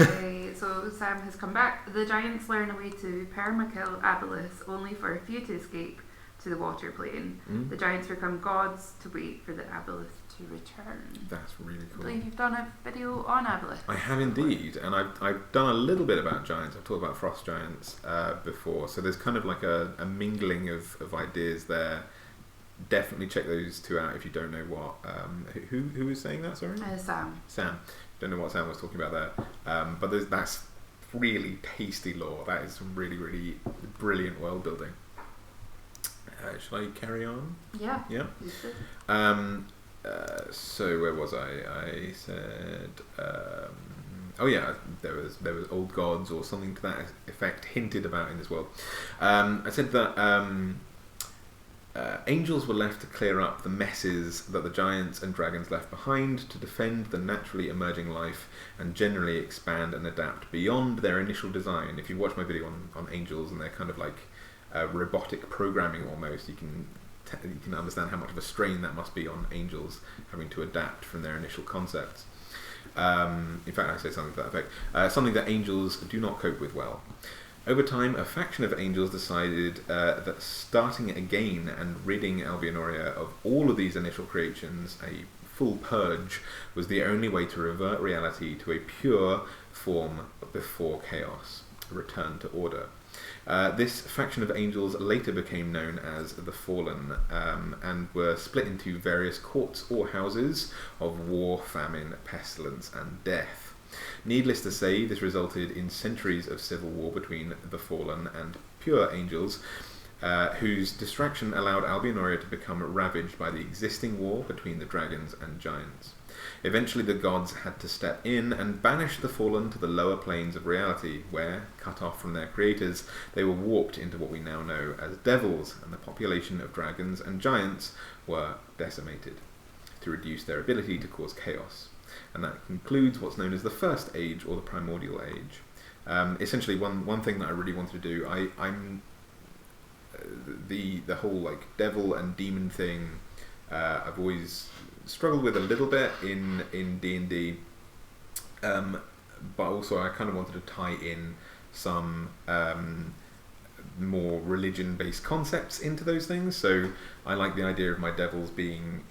B: Okay, so Sam has come back. The giants learn a way to permakill aboliths only for a few to escape to the water plane. The giants become gods to wait for the aboleth to return.
A: That's really cool.
B: I believe you've done a video on aboleth.
A: I have indeed, and I've done a little bit about giants. I've talked about frost giants before, so there's kind of like a mingling of ideas there. Definitely check those 2 out if you don't know what. Who was saying that? Sorry, Sam. Don't know what Sam was talking about there, but that's really tasty lore. That is some really, really brilliant world building. Shall I carry on?
B: Yeah.
A: Yeah.
B: You should.
A: So where was I? I said, oh yeah, there was old gods or something to that effect hinted about in this world. I said that angels were left to clear up the messes that the giants and dragons left behind, to defend the naturally emerging life and generally expand and adapt beyond their initial design. If you watch my video on angels, and they're kind of like robotic programming almost, you can you can understand how much of a strain that must be on angels having to adapt from their initial concepts. In fact, I say something to that effect. Something that angels do not cope with well. Over time, a faction of angels decided that starting again and ridding Albionoria of all of these initial creations, a full purge, was the only way to revert reality to a pure form before chaos, a return to order. This faction of angels later became known as the Fallen, and were split into various courts or houses of war, famine, pestilence, and death. Needless to say, this resulted in centuries of civil war between the Fallen and pure angels, whose distraction allowed Albionoria to become ravaged by the existing war between the dragons and giants. Eventually the gods had to step in and banish the Fallen to the lower planes of reality, where, cut off from their creators, they were warped into what we now know as devils, and the population of dragons and giants were decimated to reduce their ability to cause chaos. And that concludes what's known as the First Age, or the Primordial Age. Essentially, one thing that I really wanted to do, I'm the whole like devil and demon thing. I've always struggled with a little bit in D&D, but also I kind of wanted to tie in some more religion-based concepts into those things. So I like the idea of my devils being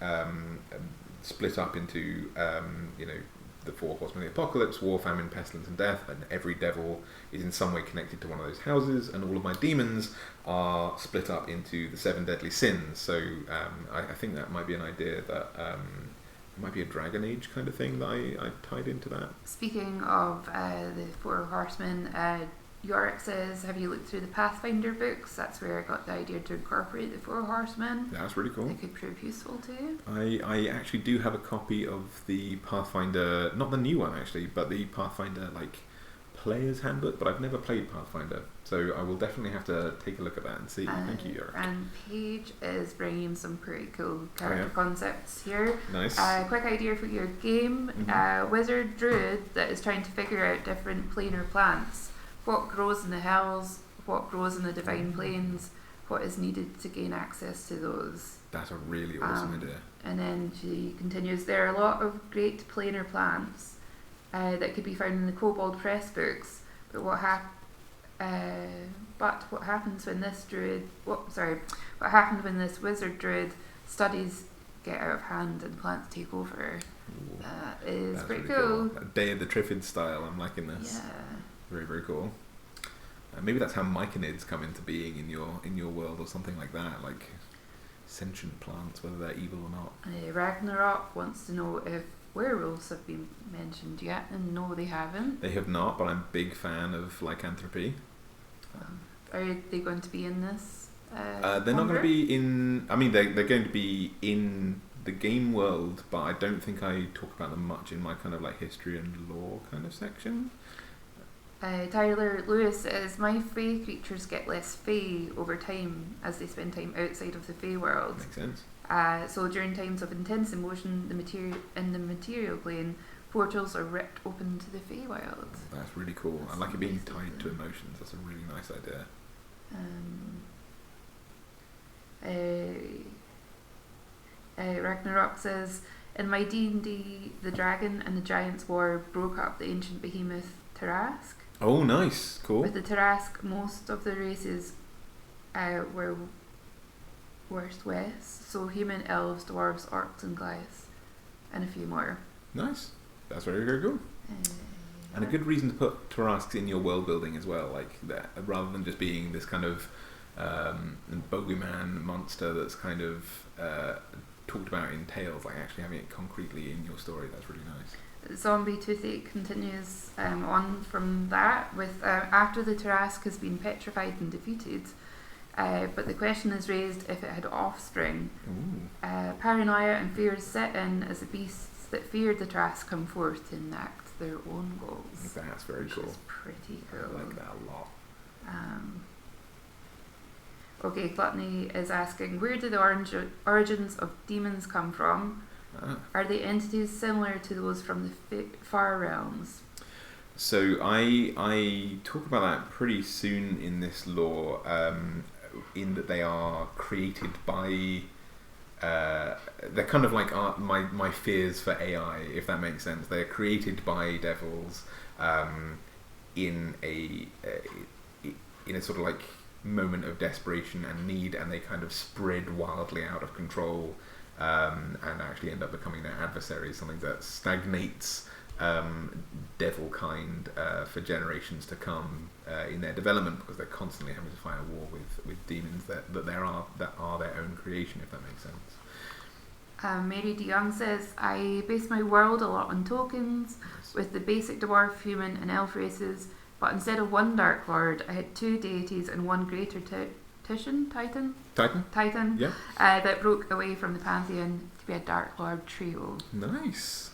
A: split up into the four horsemen of the apocalypse: war, famine, pestilence, and death, and every devil is in some way connected to one of those houses, and all of my demons are split up into the 7 deadly sins. So I think that might be an idea that it might be a Dragon Age kind of thing that I tied into that.
B: Speaking of the four horsemen, Yorick says, have you looked through the Pathfinder books? That's where I got the idea to incorporate the four horsemen.
A: That's really cool.
B: They could prove useful too.
A: I actually do have a copy of the Pathfinder, not the new one actually, but the Pathfinder player's handbook, but I've never played Pathfinder, so I will definitely have to take a look at that and see. Thank you, Yorick.
B: And Paige is bringing some pretty cool character concepts here.
A: Nice.
B: Quick idea for your game: wizard druid that is trying to figure out different planar plants. What grows in the hells, what grows in the divine planes, what is needed to gain access to those.
A: That's a really awesome idea.
B: And then she continues, there are a lot of great planar plants that could be found in the Kobold Press books, but what happens when this what happened when this wizard druid studies get out of hand and plants take over? That is pretty really cool.
A: Day of the Triffids style, I'm liking this.
B: Yeah.
A: Very, very cool. Maybe that's how myconids come into being in your world, or something like that, like sentient plants, whether they're evil or not.
B: Ragnarok wants to know if werewolves have been mentioned yet, and no, they haven't.
A: They have not, but I'm a big fan of lycanthropy.
B: Are they going to be in this?
A: They're not going to be in. I mean, they're going to be in the game world, but I don't think I talk about them much in my kind of like history and lore kind of section.
B: Tyler Lewis says, my fae creatures get less fae over time as they spend time outside of the fae world.
A: Makes sense.
B: So during times of intense emotion, in the material plane, portals are ripped open to the fae world.
A: That's really cool. I like it being tied to emotions. That's a really nice
B: idea. Ragnarok says, in my D&D, the dragon and the giants war broke up the ancient behemoth Tarask.
A: Oh, nice. Cool.
B: With the Tarask, most of the races were worst west, so human, elves, dwarves, orcs, and glyphs, and a few more.
A: Nice. That's very, very cool. And a good reason to put Tarasks in your world building as well, like that, rather than just being this kind of bogeyman monster that's kind of talked about in tales, like actually having it concretely in your story. That's really nice.
B: Zombie Toothache continues on from that with after the Tarask has been petrified and defeated, but the question is raised if it had offspring. Paranoia and fears set in as the beasts that feared the Tarask come forth to enact their own goals.
A: That's very cool.
B: Which is pretty cool.
A: I like that a lot.
B: Okay, Gluttony is asking, where do the origins of demons come from? Are they entities similar to those from the far realms?
A: So I talk about that pretty soon in this lore. in that they are created by. They're kind of like my fears for AI, if that makes sense. They're created by devils in a sort of like moment of desperation and need, and they kind of spread wildly out of control and actually end up becoming their adversaries, something that stagnates devil kind for generations to come in their development, because they're constantly having to fight a war with demons that are their own creation, if that makes sense.
B: Mary DeYoung says, I base my world a lot on tokens, with the basic dwarf, human and elf races, but instead of one Dark Lord, I had 2 deities and 1 greater Titan,
A: Yeah.
B: that broke away from the pantheon to be a Dark Lord trio.
A: Nice.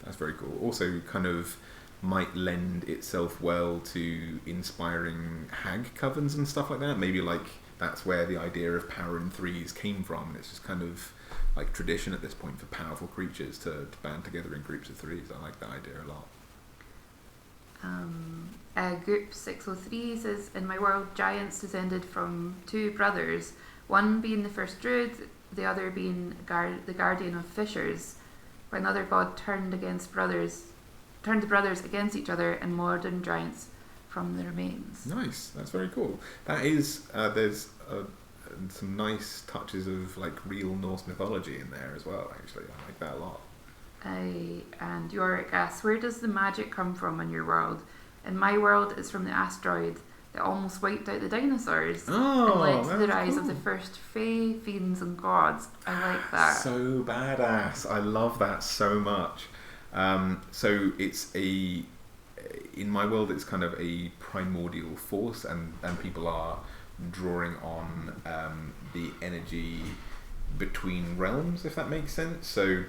A: That's very cool. Also kind of might lend itself well to inspiring hag covens and stuff like that. Maybe like that's where the idea of power in threes came from, and it's just kind of like tradition at this point for powerful creatures to band together in groups of threes. I like that idea a lot.
B: Group 603 says, in my world, giants descended from 2 brothers, one being the first druid, the other being the guardian of fishers. When another god turned the brothers against each other, and modern giants from the remains.
A: Nice, that's very cool. That is, there's some nice touches of like real Norse mythology in there as well. Actually, I like that a lot.
B: And Yorick asks, where does the magic come from in your world? In my world, it's from the asteroid that almost wiped out the dinosaurs and led to the rise of the first fae, fiends and gods. I like that.
A: So badass. I love that so much. So it's in my world, it's kind of a primordial force, and people are drawing on the energy between realms, if that makes sense. So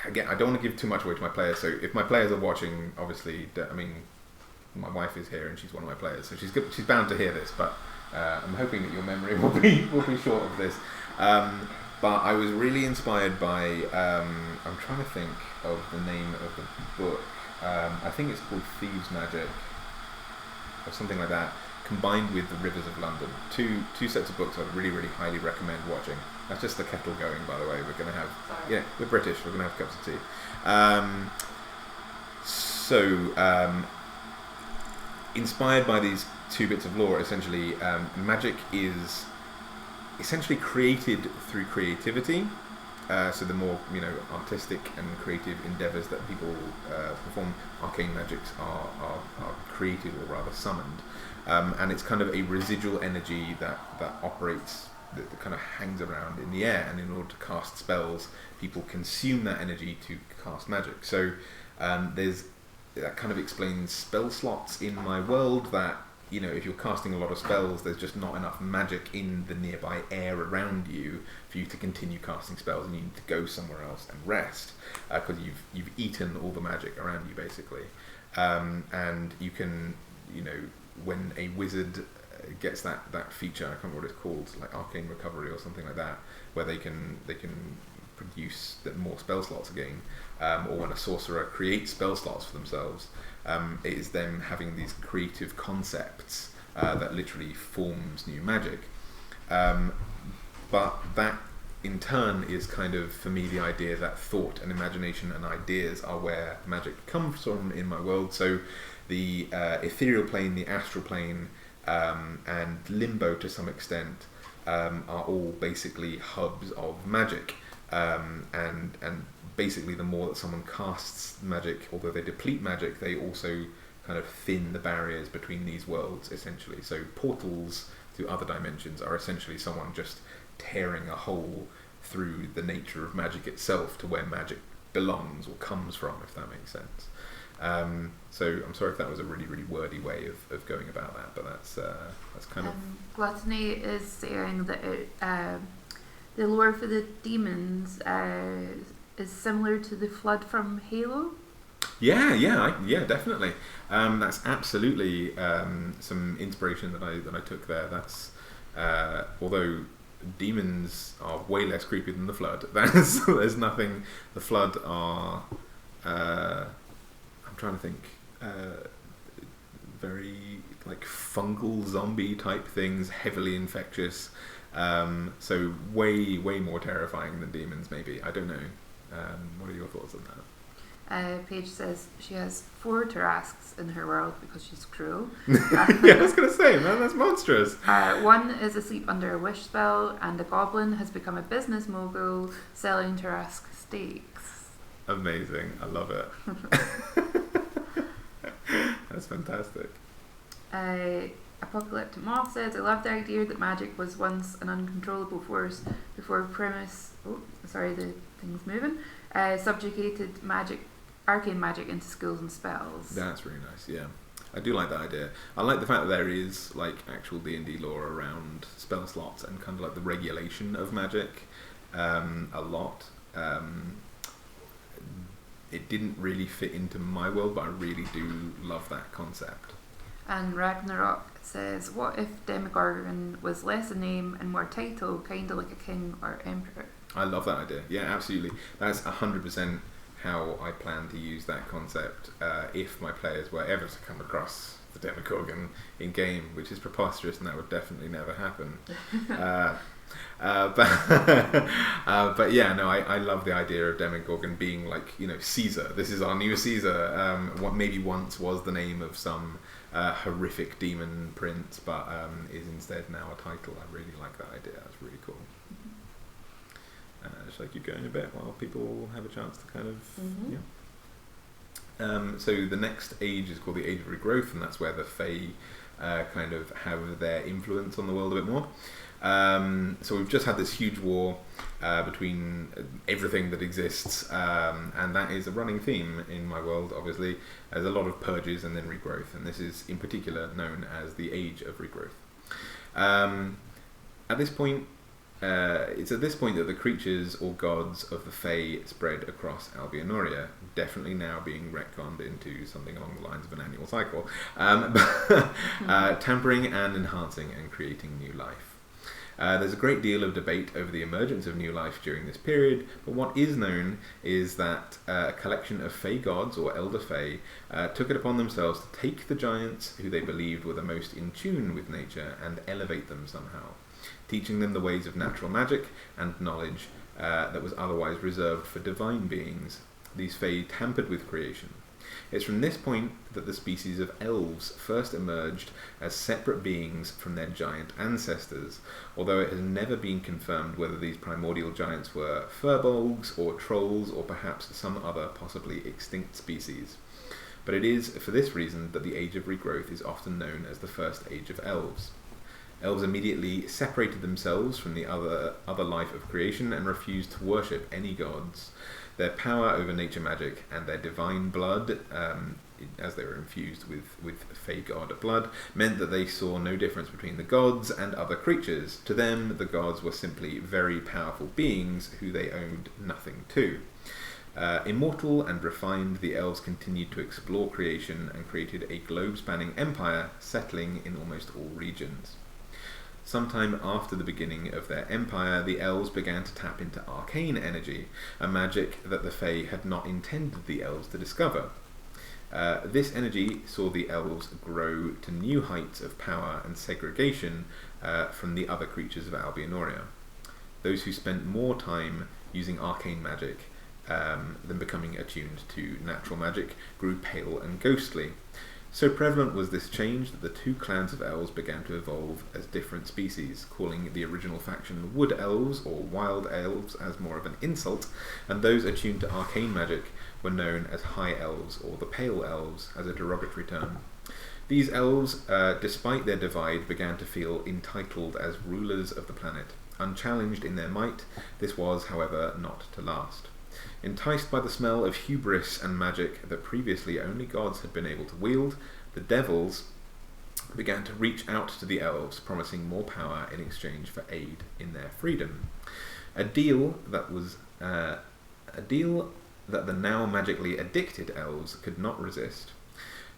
A: again, I don't want to give too much away to my players, so if my players are watching, obviously, I mean, my wife is here and she's one of my players, so she's bound to hear this, but I'm hoping that your memory will be short of this. But I was really inspired by, I'm trying to think of the name of the book. I think it's called Thieves' Magic, or something like that, combined with The Rivers of London. Two sets of books I really, really highly recommend watching. That's just the kettle going, by the way. We're going to have, we're British, we're going to have cups of tea. Inspired by these 2 bits of lore, essentially, magic is essentially created through creativity. So the more artistic and creative endeavours that people perform, arcane magics are created, or rather summoned, and it's kind of a residual energy that operates, that kind of hangs around in the air, and in order to cast spells, people consume that energy to cast magic. So that kind of explains spell slots in my world, that if you're casting a lot of spells, there's just not enough magic in the nearby air around you for you to continue casting spells, and you need to go somewhere else and rest, because you've eaten all the magic around you, basically. And you can, when a wizard gets that feature, I can't remember what it's called, like Arcane Recovery or something like that, where they can produce more spell slots again, or when a sorcerer creates spell slots for themselves, it is them having these creative concepts that literally forms new magic. But that in turn is kind of, for me, the idea that thought and imagination and ideas are where magic comes from in my world. So the ethereal plane, the astral plane, and limbo to some extent are all basically hubs of magic, and basically the more that someone casts magic, although they deplete magic, they also kind of thin the barriers between these worlds, essentially. So portals to other dimensions are essentially someone just tearing a hole through the nature of magic itself to where magic belongs or comes from, if that makes sense. So I'm sorry if that was a really, really wordy way of going about that, but that's kind of...
B: Gluttony is saying that the lore for the demons is similar to the flood from Halo.
A: Yeah, definitely. That's absolutely some inspiration that I took there. That's although demons are way less creepy than the flood. There's nothing. The flood are. I'm trying to think. very like fungal zombie type things, heavily infectious. So way more terrifying than demons, maybe. I don't know. What are your thoughts on that?
B: Paige says she has 4 Tarasques in her world because she's cruel.
A: Yeah, I was going to say, man, that's monstrous.
B: 1 is asleep under a wish spell, and the goblin has become a business mogul selling Tarasque steaks.
A: Amazing. I love it. That's fantastic.
B: Apocalyptic Moth says, I love the idea that magic was once an uncontrollable force before the thing's moving, subjugated arcane magic into schools and spells.
A: That's really nice, yeah. I do like that idea. I like the fact that there is like actual D&D lore around spell slots and kind of like the regulation of magic a lot. It didn't really fit into my world, but I really do love that concept.
B: And Ragnarok says, what if Demogorgon was less a name and more title, kind of like a king or emperor?
A: I love that idea. Yeah, absolutely. That's 100% how I plan to use that concept if my players were ever to come across the Demogorgon in game, which is preposterous, and that would definitely never happen. But yeah, no, I love the idea of Demogorgon being like, Caesar. This is our new Caesar. What maybe once was the name of some horrific demon prince, but is instead now a title. I really like that idea. That's really cool. Shall I keep going a bit while people have a chance to kind of... Yeah. So the next age is called the Age of Regrowth, and that's where the Fae kind of have their influence on the world a bit more. So we've just had this huge war between everything that exists, and that is a running theme in my world, obviously. There's a lot of purges and then regrowth, and this is in particular known as the Age of Regrowth. At this point, it's at this point that the creatures or gods of the Fae spread across Albionoria, definitely now being retconned into something along the lines of an annual cycle, tampering and enhancing and creating new life. There's a great deal of debate over the emergence of new life during this period, but what is known is that a collection of Fae gods, or Elder Fae, took it upon themselves to take the giants who they believed were the most in tune with nature and elevate them somehow, teaching them the ways of natural magic and knowledge that was otherwise reserved for divine beings. These Fae tampered with creation. It's from this point that the species of elves first emerged as separate beings from their giant ancestors, although it has never been confirmed whether these primordial giants were furbolgs or trolls or perhaps some other possibly extinct species. But it is for this reason that the Age of Regrowth is often known as the First Age of Elves. Elves immediately separated themselves from the other life of creation and refused to worship any gods. Their power over nature magic and their divine blood, as they were infused with Fae god blood, meant that they saw no difference between the gods and other creatures. To them, the gods were simply very powerful beings who they owed nothing to. Immortal and refined, the elves continued to explore creation and created a globe-spanning empire, settling in almost all regions. Sometime after the beginning of their empire, the elves began to tap into arcane energy, a magic that the Fae had not intended the elves to discover. This energy saw the elves grow to new heights of power and segregation from the other creatures of Albionoria. Those who spent more time using arcane magic than becoming attuned to natural magic grew pale and ghostly. So prevalent was this change that the two clans of elves began to evolve as different species, calling the original faction Wood Elves or Wild Elves as more of an insult, and those attuned to arcane magic were known as High Elves or the Pale Elves as a derogatory term. These elves, despite their divide, began to feel entitled as rulers of the planet. Unchallenged in their might, this was, however, not to last. Enticed by the smell of hubris and magic that previously only gods had been able to wield, the devils began to reach out to the elves, promising more power in exchange for aid in their freedom. A deal that the now magically addicted elves could not resist.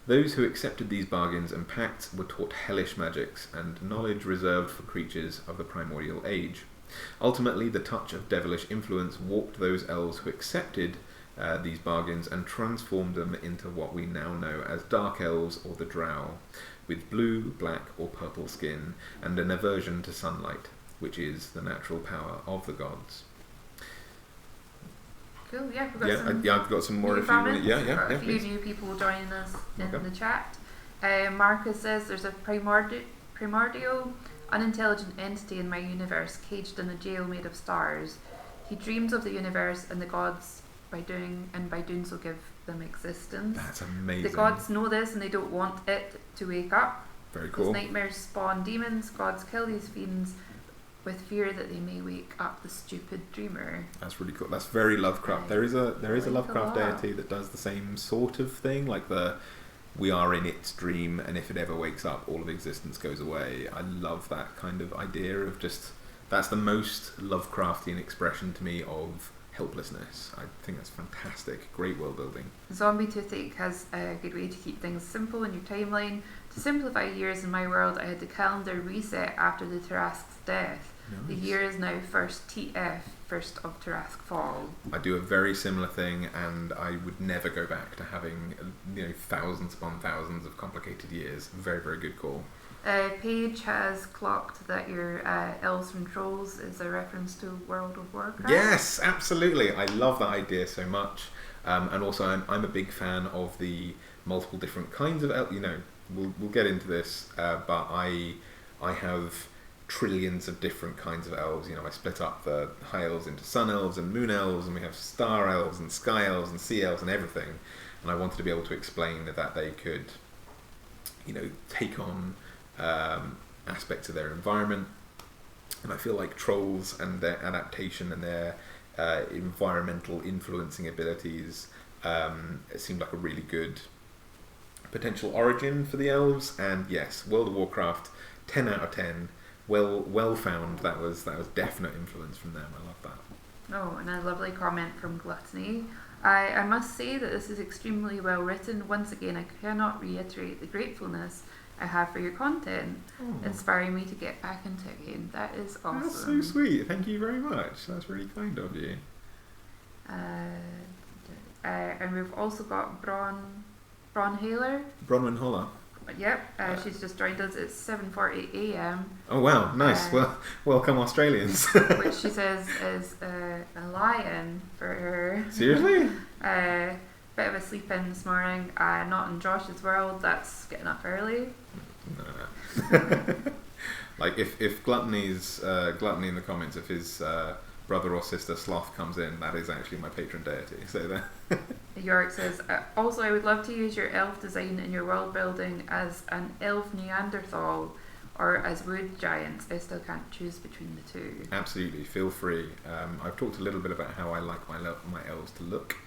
A: Those who accepted these bargains and pacts were taught hellish magics and knowledge reserved for creatures of the Primordial Age. Ultimately, the touch of devilish influence warped those elves who accepted these bargains and transformed them into what we now know as Dark Elves or the Drow, with blue, black or purple skin and an aversion to sunlight, which is the natural power of the gods.
B: Cool, yeah, we've got some
A: I've got some more
B: new
A: if you want.
B: comments.
A: Yeah,
B: We've got a few
A: please.
B: new people joining us in
A: Okay.
B: the chat. Marcus says there's a primordial, unintelligent entity in my universe, caged in a jail made of stars. He dreams of the universe and the gods by doing so give them existence.
A: That's amazing.
B: The gods know this and they don't want it to wake up.
A: Very
B: His
A: cool.
B: nightmares spawn demons. Gods kill these fiends with fear that they may wake up the stupid dreamer.
A: That's really cool. That's very Lovecraft. There is a
B: like
A: Lovecraft
B: a lot.
A: deity that does the same sort of thing, like we are in its dream, and if it ever wakes up, all of existence goes away. I love that kind of idea of just, that's the most Lovecraftian expression to me of helplessness. I think that's fantastic. Great world building.
B: Zombie Toothache has a good way to keep things simple in your timeline. To simplify years in my world, I had the calendar reset after the Tarrasque's death. The
A: Nice.
B: year is now 1st TF, 1st of Tarrasque Fall.
A: I do a very similar thing, and I would never go back to having thousands upon thousands of complicated years. Very, very good call.
B: Paige has clocked that your Elves from Trolls is a reference to World of Warcraft.
A: Yes, absolutely. I love that idea so much, and also I'm a big fan of the multiple different kinds of elves. We'll get into this, but I have trillions of different kinds of elves. I split up the high elves into sun elves and moon elves, and we have star elves and sky elves and sea elves and everything. And I wanted to be able to explain that they could, take on aspects of their environment. And I feel like trolls and their adaptation and their environmental influencing abilities, it seemed like a really good potential origin for the elves. And yes, World of Warcraft, 10 out of 10. Well found. That was definite influence from them. I love that.
B: Oh, and a lovely comment from Gluttony. I must say that this is extremely well written. Once again, I cannot reiterate the gratefulness I have for your content, inspiring me to get back into it again. That is awesome.
A: That's so sweet. Thank you very much. That's really kind of you.
B: And we've also got Bronhaler.
A: Bronwyn Holler.
B: Yep, she's just joined us. It's 7:40 a.m.
A: Oh wow, nice. Welcome Australians.
B: Which she says is a lion for her.
A: Seriously?
B: Bit of a sleep in this morning. Not in Josh's world. That's getting up early.
A: No. Like if gluttony in the comments, if his brother or sister Sloth comes in, that is actually my patron deity. So that.
B: York says, also I would love to use your elf design in your world building as an elf Neanderthal or as wood giants. I still can't choose between the two.
A: Absolutely, feel free. I've talked a little bit about how I like my elves to look,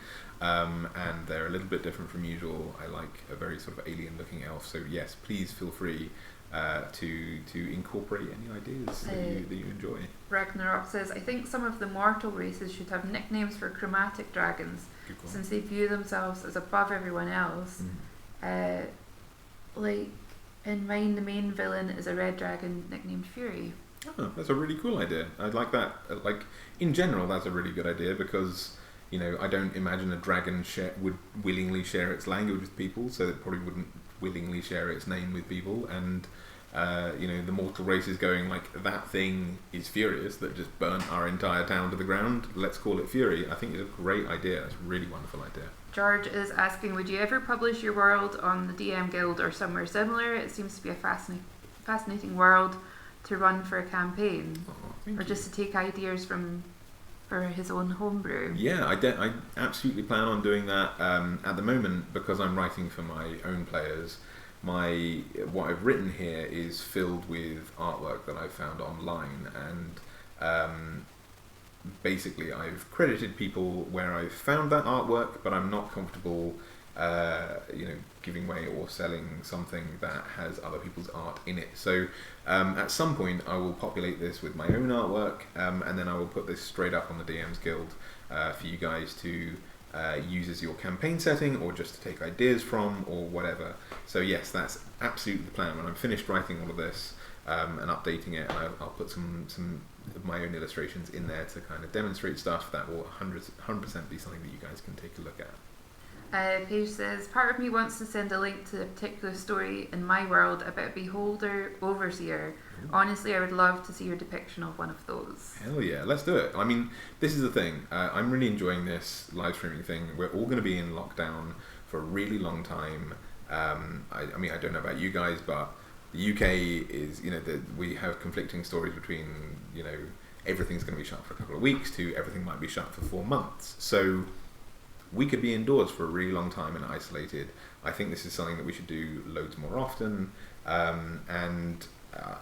A: and they're a little bit different from usual. I like a very sort of alien looking elf, so yes, please feel free to incorporate any ideas that you enjoy.
B: Ragnarok says, I think some of the mortal races should have nicknames for chromatic dragons, since they view themselves as above everyone else. Like in mine, the main villain is a red dragon nicknamed Fury.
A: Oh, that's a really cool idea. I like that. Like in general, that's a really good idea because I don't imagine a dragon would willingly share its language with people, so it probably wouldn't willingly share its name with people. And the mortal race is going like, that thing is furious that just burnt our entire town to the ground. Let's call it Fury. I think it's a great idea. It's a really wonderful idea.
B: George is asking, would you ever publish your world on the DM Guild or somewhere similar? It seems to be a fascinating world to run for a campaign, or just to take ideas for his own homebrew.
A: Yeah, I absolutely plan on doing that. At the moment, because I'm writing for my own players, what I've written here is filled with artwork that I've found online, and basically I've credited people where I've found that artwork, but I'm not comfortable giving away or selling something that has other people's art in it. So at some point I will populate this with my own artwork, and then I will put this straight up on the DM's Guild for you guys to use as your campaign setting, or just to take ideas from, or whatever. So yes, that's absolutely the plan. When I'm finished writing all of this and updating it, I'll put some of my own illustrations in there to kind of demonstrate stuff. That will 100% be something that you guys can take a look at.
B: Paige says, part of me wants to send a link to a particular story in my world about a beholder overseer. Honestly, I would love to see your depiction of one of those.
A: Hell yeah, let's do it. I mean, this is the thing. I'm really enjoying this live streaming thing. We're all going to be in lockdown for a really long time. I mean, I don't know about you guys, but the UK is, we have conflicting stories between, everything's going to be shut for a couple of weeks to everything might be shut for 4 months. So we could be indoors for a really long time and isolated. I think this is something that we should do loads more often. And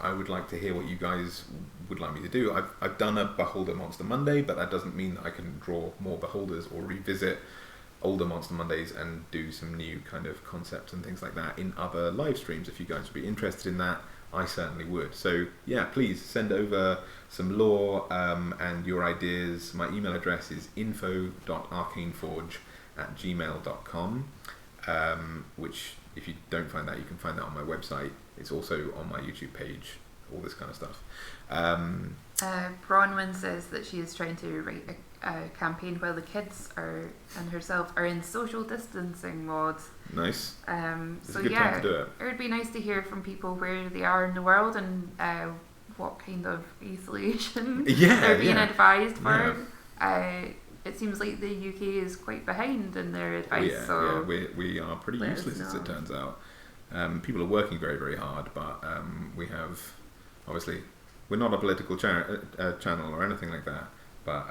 A: I would like to hear what you guys would like me to do. I've done a Beholder Monster Monday, but that doesn't mean that I can draw more Beholders or revisit older Monster Mondays and do some new kind of concepts and things like that in other live streams. If you guys would be interested in that, I certainly would. So yeah, please send over some lore and your ideas. My email address is info.arcaneforge@gmail.com, which if you don't find that, you can find that on my website. It's also on my YouTube page, all this kind of stuff.
B: Bronwyn says that she is trying to write a campaign while the kids and herself are in social distancing mods.
A: Nice.
B: It's
A: a good time to do it.
B: It would be nice to hear from people where they are in the world and what kind of isolation they're being advised for. It seems like the UK is quite behind in their advice.
A: We are pretty useless as it turns out. People are working very, very hard, but we have, obviously, we're not a political channel or anything like that. But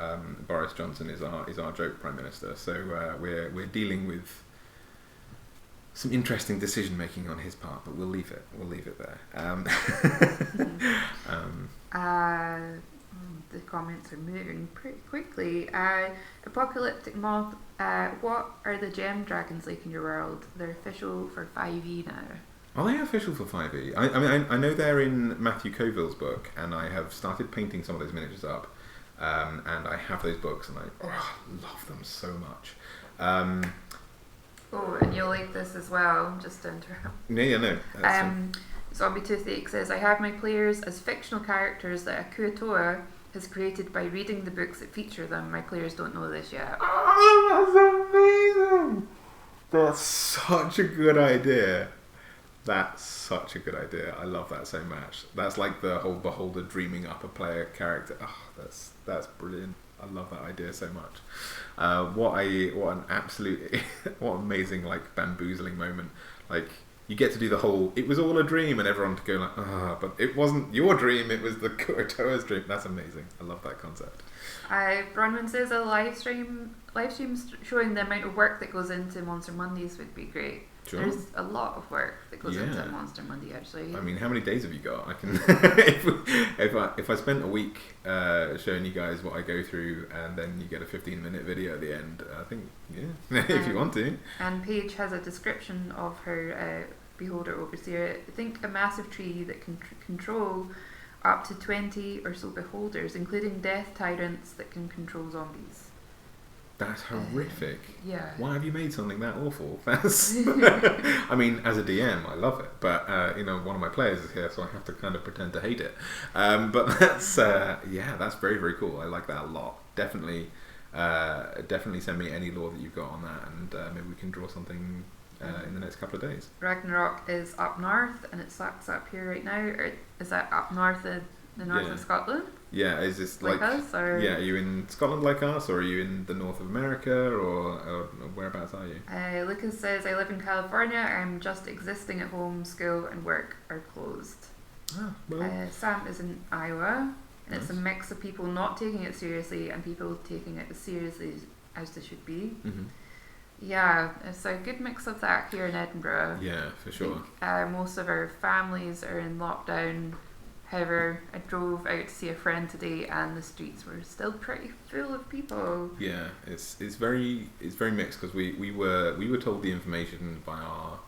A: Boris Johnson is our joke prime minister, so we're dealing with some interesting decision making on his part. But we'll leave it there.
B: The comments are moving pretty quickly. Apocalyptic Moth, what are the gem dragons like in your world? They're official for 5e now.
A: Are they official for 5e? I know they're in Matthew Coville's book, and I have started painting some of those miniatures up. And I have those books, and I love them so much. And
B: you'll like this as well, just to interrupt.
A: No.
B: Zombie Toothache says, I have my players as fictional characters that Akuatoa has created by reading the books that feature them. My players don't know this yet.
A: Oh, that's amazing! That's such a good idea. I love that so much. That's like the whole Beholder dreaming up a player character. Oh, that's brilliant. I love that idea so much. What an absolute, what amazing like bamboozling moment. Like you get to do the whole, it was all a dream, and everyone to go like, but it wasn't your dream, it was the Kurotoa's dream. That's amazing. I love that concept.
B: Bronwyn says a live stream showing the amount of work that goes into Monster Mondays would be great. Sure. There's a lot of work that goes into Monster Monday, actually.
A: I mean, how many days have you got? I can if I spent a week showing you guys what I go through, and then you get a 15-minute video at the end, I think, if you want to.
B: And Paige has a description of her Beholder Overseer. I think a massive tree that can control up to 20 or so beholders, including death tyrants that can control zombies.
A: That's horrific.
B: Yeah.
A: Why have you made something that awful? That's. I mean, as a DM, I love it, but one of my players is here, so I have to kind of pretend to hate it. But that's that's very, very cool. I like that a lot. Definitely send me any lore that you've got on that, and maybe we can draw something in the next couple of days.
B: Ragnarok is up north, and it sucks up here right now. Or is that up north in the north of Scotland?
A: Yeah, is this like
B: us, or?
A: Yeah, are you in Scotland like us, or are you in the north of America, or whereabouts are you?
B: Lucas says, I live in California. I'm just existing at home. School and work are closed. Sam is in Iowa, and it's a mix of people not taking it seriously and people taking it as seriously as they should be. Mm-hmm. Yeah, it's a good mix of that here in Edinburgh.
A: Yeah, for sure.
B: Most of our families are in lockdown. However, I drove out to see a friend today, and the streets were still pretty full of people.
A: Yeah, it's very mixed, because we were told the information by our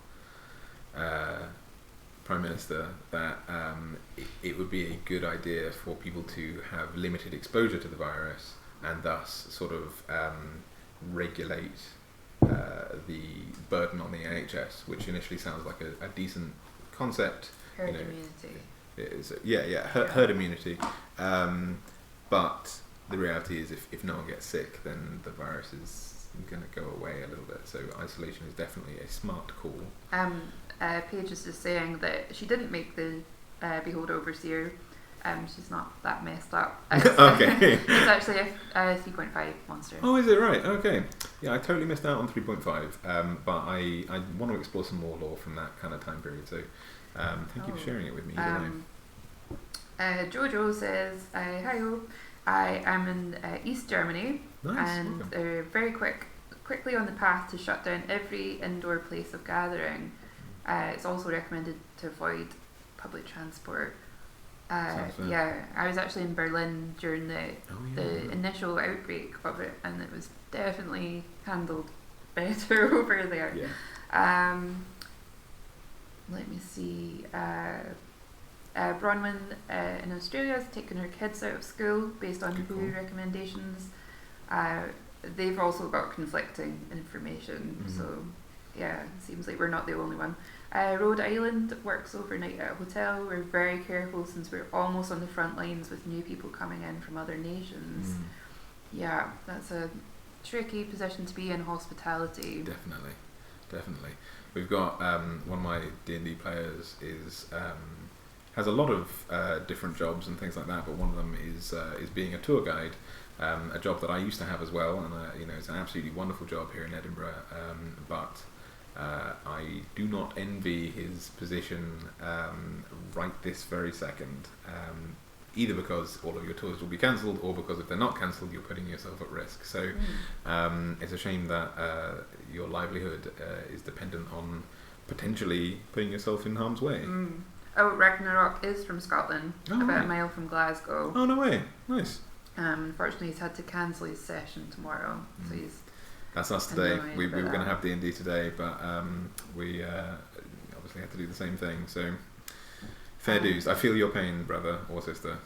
A: Prime Minister that it would be a good idea for people to have limited exposure to the virus, and thus sort of regulate the burden on the NHS, which initially sounds like a decent concept.
B: Herd immunity.
A: herd immunity. But the reality is, if no one gets sick, then the virus is going to go away a little bit. So isolation is definitely a smart call.
B: Paige is just saying that she didn't make the Behold Overseer. She's not that messed up.
A: Okay.
B: It's actually a 3.5 monster.
A: Oh, is it right? Okay. Yeah, I totally missed out on 3.5. But I want to explore some more lore from that kind of time period. So thank you for sharing it with me.
B: Jojo says, "Hi-ho, I am in East Germany,
A: Nice.
B: and they're very quickly on the path to shut down every indoor place of gathering. It's also recommended to avoid public transport." Yeah, I was actually in Berlin during the initial outbreak of it, and it was definitely handled better over there.
A: Yeah.
B: Let me see. Bronwyn in Australia has taken her kids out of school based on WHO recommendations. They've also got conflicting information, so yeah, it seems like we're not the only one. Rhode Island works overnight at a hotel. We're very careful since we're almost on the front lines with new people coming in from other nations. Yeah, that's a tricky position to be in, hospitality.
A: Definitely. We've got one of my D&D players has a lot of different jobs and things like that, but one of them is being a tour guide, a job that I used to have as well, and it's an absolutely wonderful job here in Edinburgh. But I do not envy his position right this very second, either because all of your tours will be cancelled, or because if they're not cancelled, you're putting yourself at risk. So it's a shame that your livelihood is dependent on potentially putting yourself in harm's way.
B: Oh, Ragnarok is from Scotland, about a mile from Glasgow.
A: Oh, no way. Nice.
B: Unfortunately, he's had to cancel his session tomorrow, so he's...
A: That's us today. We were going to have D&D today, but we obviously had to do the same thing. So, fair dues. I feel your pain, brother or sister.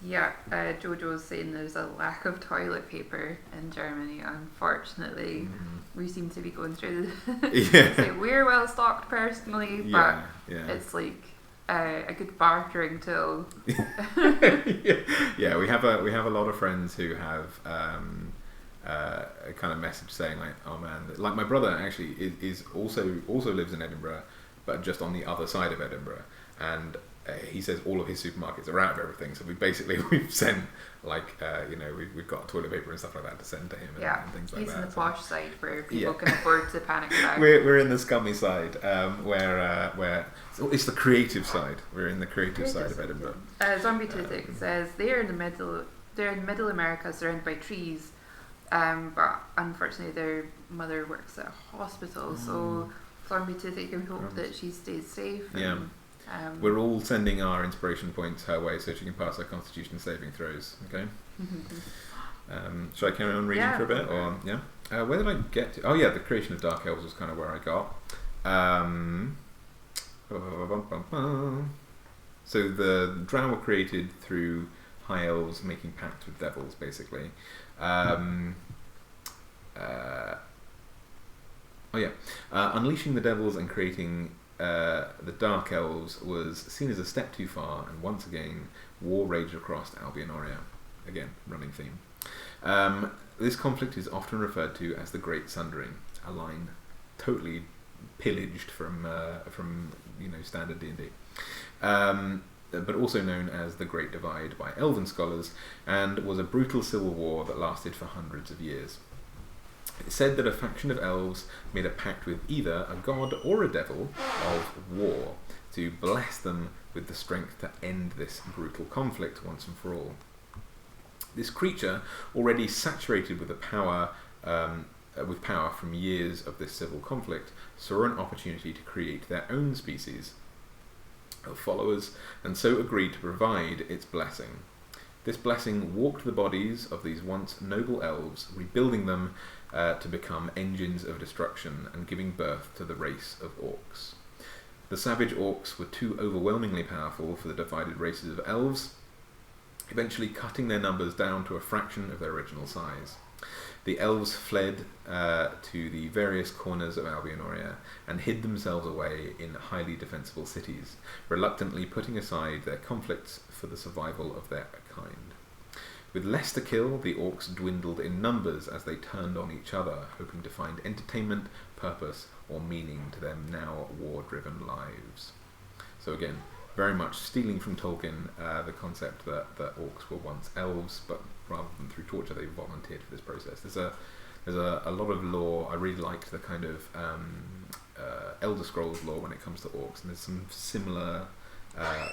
A: Yeah,
B: Jojo's saying there's a lack of toilet paper in Germany. Unfortunately, we seem to be going through we're well stocked personally, but it's like a good bartering tool.
A: Yeah, we have a lot of friends who have a kind of message saying like, oh man, like my brother actually is also lives in Edinburgh, but just on the other side of Edinburgh, and he says all of his supermarkets are out of everything, so we've sent like we've got toilet paper and stuff like that to send to him and things like that.
B: He's in the posh side where people can afford to panic buy.
A: We're in the scummy side, where it's the creative side. We're in the creative side of Edinburgh.
B: Zombie Toothpick says they're in Middle America, surrounded by trees, but unfortunately their mother works at a hospital, so Zombie Toothpick can hope that she stays safe.
A: We're all sending our inspiration points her way so she can pass her Constitution saving throws. Okay. Should I carry on reading for a bit, or where did I get to? Oh yeah, the creation of Dark Elves was kind of where I got. So the Drow were created through High Elves making pacts with devils, basically. Unleashing the devils and creating the Dark Elves was seen as a step too far, and once again war raged across Albion. Again, running theme. This conflict is often referred to as the Great Sundering, a line totally pillaged from standard D&D, but also known as the Great Divide by Elven scholars, and was a brutal civil war that lasted for hundreds of years. It's said that a faction of elves made a pact with either a god or a devil of war to bless them with the strength to end this brutal conflict once and for all. This creature, already saturated with power from years of this civil conflict, saw an opportunity to create their own species of followers, and so agreed to provide its blessing. This blessing walked the bodies of these once noble elves, rebuilding them to become engines of destruction and giving birth to the race of orcs. The savage orcs were too overwhelmingly powerful for the divided races of elves, eventually cutting their numbers down to a fraction of their original size. The elves fled to the various corners of Albionoria and hid themselves away in highly defensible cities, reluctantly putting aside their conflicts for the survival of their kind. With less to kill, the orcs dwindled in numbers as they turned on each other, hoping to find entertainment, purpose, or meaning to their now war-driven lives. So again, very much stealing from Tolkien the concept that orcs were once elves, but rather than through torture, they volunteered for this process. There's a lot of lore. I really liked the kind of Elder Scrolls lore when it comes to orcs, and there's some similar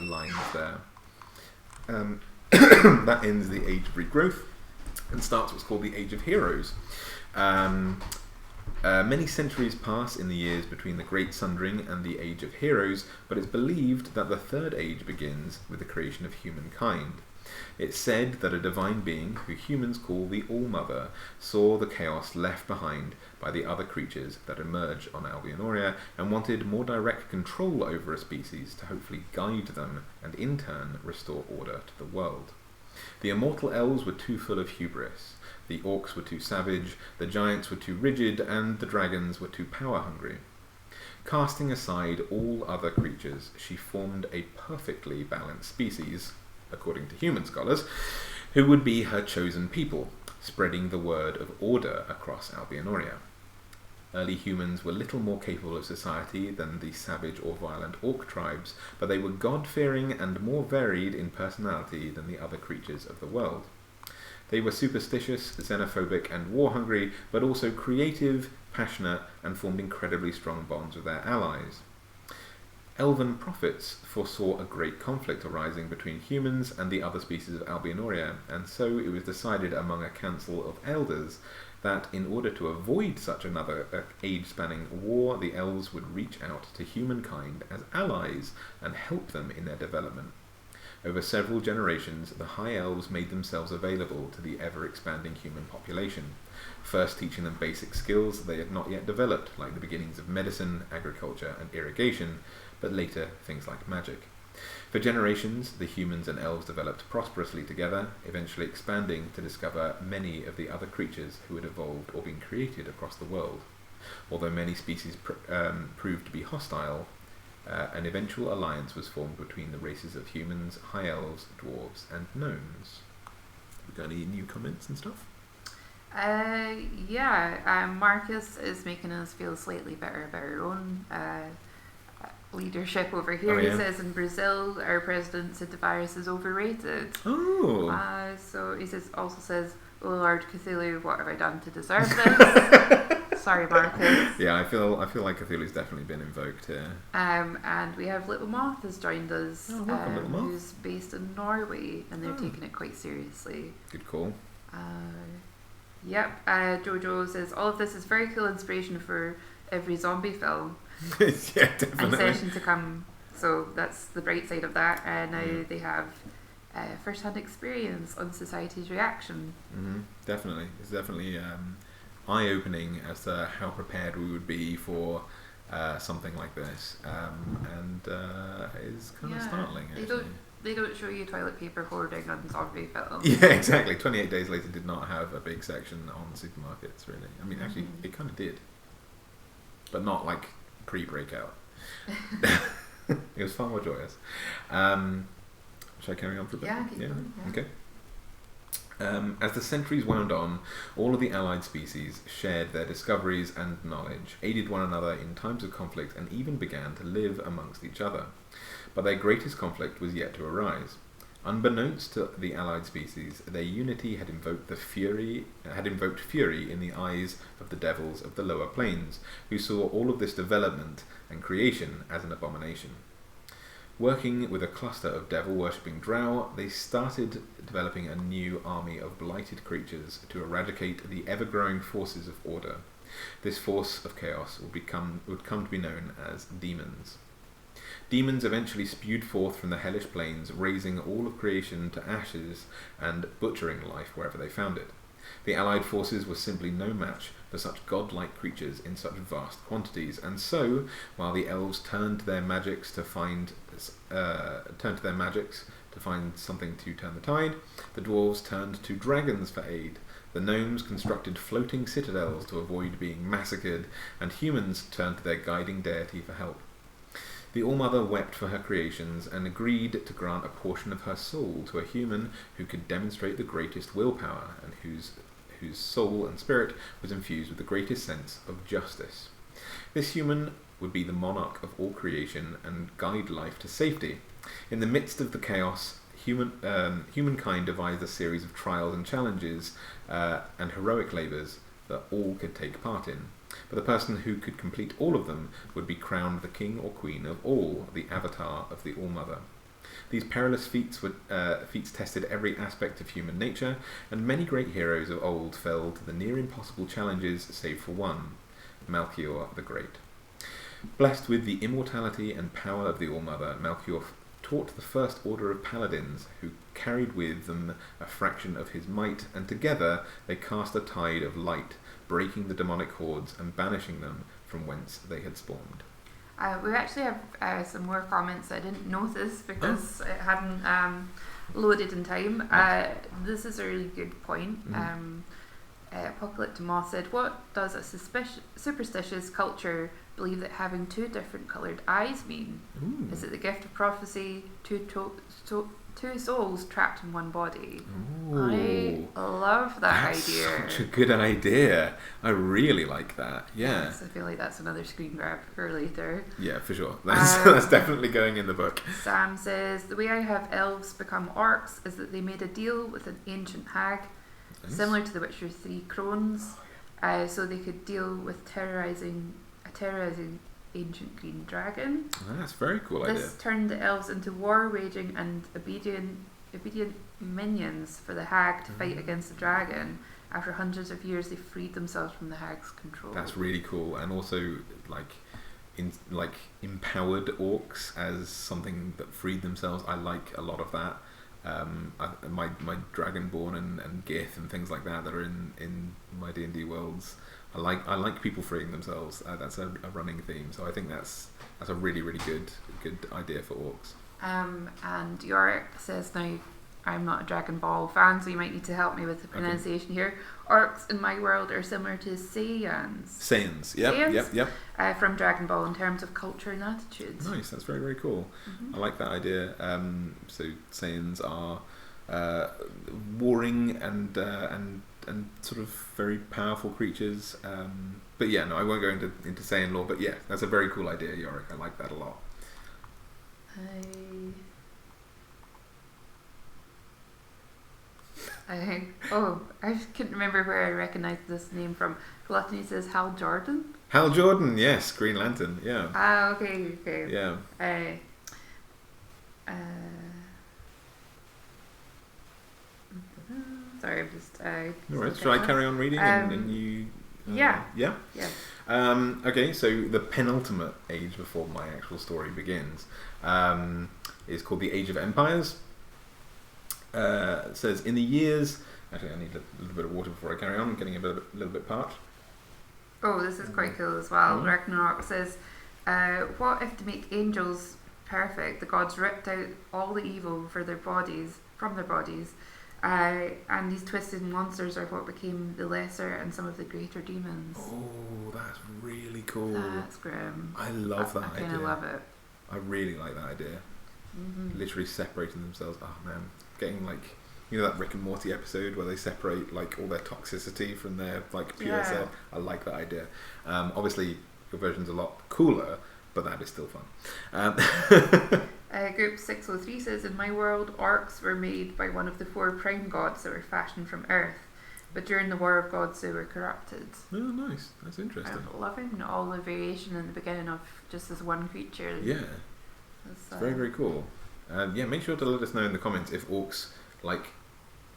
A: lines there. That ends the Age of Regrowth and starts what's called the Age of Heroes. Many centuries pass in the years between the Great Sundering and the Age of Heroes, but it's believed that the Third Age begins with the creation of humankind. It's said that a divine being, who humans call the All-Mother, saw the chaos left behind by the other creatures that emerged on Albionoria and wanted more direct control over a species to hopefully guide them and in turn restore order to the world. The immortal elves were too full of hubris. The orcs were too savage, the giants were too rigid, and the dragons were too power-hungry. Casting aside all other creatures, she formed a perfectly balanced species, according to human scholars, who would be her chosen people, spreading the word of order across Albionoria. Early humans were little more capable of society than the savage or violent orc tribes, but they were god-fearing and more varied in personality than the other creatures of the world. They were superstitious, xenophobic, and war-hungry, but also creative, passionate, and formed incredibly strong bonds with their allies. Elven prophets foresaw a great conflict arising between humans and the other species of Albionoria, and so it was decided among a council of elders that in order to avoid such another age-spanning war, the elves would reach out to humankind as allies and help them in their development. Over several generations, the High Elves made themselves available to the ever-expanding human population, first teaching them basic skills they had not yet developed, like the beginnings of medicine, agriculture, and irrigation, but later things like magic. For generations, the humans and elves developed prosperously together, eventually expanding to discover many of the other creatures who had evolved or been created across the world. Although many species proved to be hostile, an eventual alliance was formed between the races of humans, high elves, dwarves, and gnomes. Have you got any new comments and stuff?
B: Marcus is making us feel slightly better about our own leadership over here. He says in Brazil, our president said the virus is overrated.
A: Oh.
B: So he also says, "Oh Lord Cthulhu, what have I done to deserve this?" Sorry, Marcus.
A: Yeah, I feel like Cthulhu's definitely been invoked here.
B: And we have Little Moth has joined us,
A: welcome, Little Moth.
B: who's based in Norway, and they're taking it quite seriously.
A: Good call.
B: Jojo says all of this is very cool inspiration for every zombie film.
A: Yeah, definitely.
B: And session to come. So that's the bright side of that. Now they have first-hand experience on society's reaction.
A: Definitely. It's definitely eye-opening as to how prepared we would be for something like this. And it's kind of startling, actually.
B: They don't show you toilet paper hoarding on zombie films.
A: Yeah, exactly. 28 Days Later did not have a big section on supermarkets, really. I mean, actually, it kind of did. But not like pre-breakout. It was far more joyous. Should I carry on for a bit?
B: Yeah, keep going, yeah.
A: Okay. As the centuries wound on, all of the allied species shared their discoveries and knowledge, aided one another in times of conflict, and even began to live amongst each other. But their greatest conflict was yet to arise. Unbeknownst to the allied species, their unity had invoked fury in the eyes of the devils of the lower planes, who saw all of this development and creation as an abomination. Working with a cluster of devil-worshipping drow, they started developing a new army of blighted creatures to eradicate the ever-growing forces of order. This force of chaos would come to be known as demons. Demons eventually spewed forth from the hellish plains, raising all of creation to ashes and butchering life wherever they found it. The allied forces were simply no match for such godlike creatures in such vast quantities, and so, while the elves turned to their magics to find something to turn the tide, the dwarves turned to dragons for aid, The gnomes constructed floating citadels to avoid being massacred, and humans turned to their guiding deity for help. The All-Mother wept for her creations and agreed to grant a portion of her soul to a human who could demonstrate the greatest willpower and whose soul and spirit was infused with the greatest sense of justice. This human would be the monarch of all creation and guide life to safety. In the midst of the chaos, humankind devised a series of trials and challenges and heroic labours that all could take part in. But the person who could complete all of them would be crowned the king or queen of all, the avatar of the All-Mother. These perilous feats tested every aspect of human nature, and many great heroes of old fell to the near impossible challenges save for one, Melchior the Great. Blessed with the immortality and power of the All-Mother, Melchior taught the first order of paladins, who carried with them a fraction of his might, and together they cast a tide of light, breaking the demonic hordes and banishing them from whence they had spawned.
B: We actually have some more comments I didn't notice because it hadn't loaded in time. This is a really good point. Apocalyptic Moth said, what does a superstitious culture believe that having two different coloured eyes mean?
A: Ooh.
B: Is it the gift of prophecy, two souls trapped in one body?
A: Ooh.
B: I love that idea.
A: Such a good idea. I really like that. Yeah.
B: Yes, I feel like that's another screen grab for later.
A: Yeah, for sure. That's definitely going in the book.
B: Sam says, the way I have elves become orcs is that they made a deal with an ancient hag, similar to the Witcher 3 crones, so they could deal with a terrorizing ancient green dragon.
A: That's a very cool idea.
B: This turned the elves into war-waging and obedient minions for the hag to fight against the dragon. After hundreds of years, they freed themselves from the hag's control.
A: That's really cool, and also empowered orcs as something that freed themselves. I like a lot of that. My Dragonborn and Gith and things like that are in my D&D worlds. I like people freeing themselves. That's a running theme. So I think that's a really, really good idea for orcs.
B: And Yorick says, now I'm not a Dragon Ball fan, so you might need to help me with the pronunciation here. Orcs in my world are similar to Saiyans.
A: Saiyans, yep.
B: From Dragon Ball in terms of culture and attitudes.
A: Nice, that's very, very cool. I like that idea. So Saiyans are warring and sort of very powerful creatures. But yeah, no, I won't go into Saiyan lore. But yeah, that's a very cool idea, Yorick. I like that a lot.
B: I couldn't remember where I recognised this name from. Gluttony says Hal Jordan.
A: Hal Jordan, yes, Green Lantern, yeah.
B: Okay.
A: Yeah.
B: Sorry, I'm just.
A: Alright, should I carry on reading and you?
B: Yeah.
A: Yeah. Okay, so the penultimate age before my actual story begins is called the Age of Empires. It says, in the years... Actually, I need a little bit of water before I carry on. I'm getting a little bit parched.
B: Oh, this is quite cool as well. Ragnarok says, what if to make angels perfect, the gods ripped out all the evil from their bodies, and these twisted monsters are what became the lesser and some of the greater demons.
A: Oh, that's really cool.
B: That's grim.
A: I love that idea.
B: I kind of love it.
A: I really like that idea. Literally separating themselves. Oh man, getting that Rick and Morty episode where they separate all their toxicity from their pure self. I like that idea. Obviously, your version's a lot cooler, but that is still fun.
B: Group 603 says, in my world, orcs were made by one of the 4 prime gods that were fashioned from Earth, but during the War of Gods they were corrupted.
A: Oh, nice. That's interesting.
B: I'm loving all the variation in the beginning of just this one creature.
A: Yeah. It's very, very cool. Make sure to let us know in the comments if orcs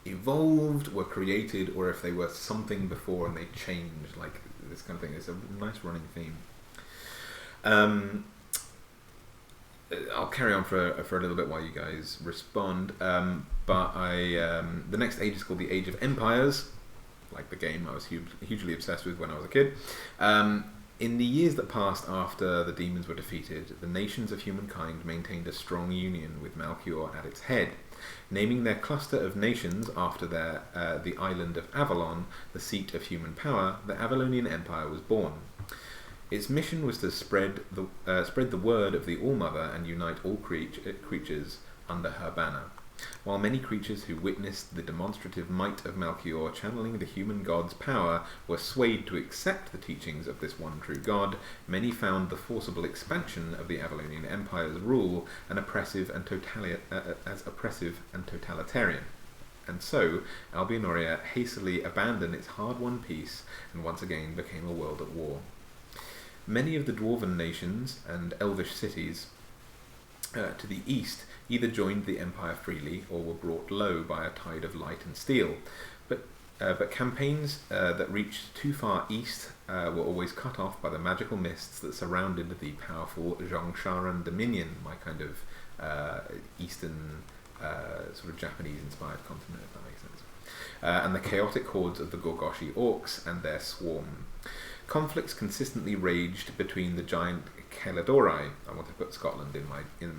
A: evolved, were created, or if they were something before and they changed, this kind of thing. It's a nice running theme. I'll carry on for a little bit while you guys respond. But the next age is called the Age of Empires, like the game I was hugely obsessed with when I was a kid. In the years that passed after the demons were defeated, the nations of humankind maintained a strong union with Malchior at its head. Naming their cluster of nations after the island of Avalon, the seat of human power, the Avalonian Empire was born. Its mission was to spread the word of the All-Mother and unite all creatures under her banner. While many creatures who witnessed the demonstrative might of Malchior channeling the human god's power were swayed to accept the teachings of this one true god, many found the forcible expansion of the Avalonian Empire's rule oppressive and totalitarian. And so, Albionoria hastily abandoned its hard-won peace and once again became a world at war. Many of the dwarven nations and elvish cities to the east either joined the empire freely or were brought low by a tide of light and steel. But campaigns that reached too far east were always cut off by the magical mists that surrounded the powerful Zhongsharan dominion, my kind of eastern sort of Japanese-inspired continent, if that makes sense, and the chaotic hordes of the Gorgoshi orcs and their swarm. Conflicts consistently raged between the giant Caledori. I want to put Scotland in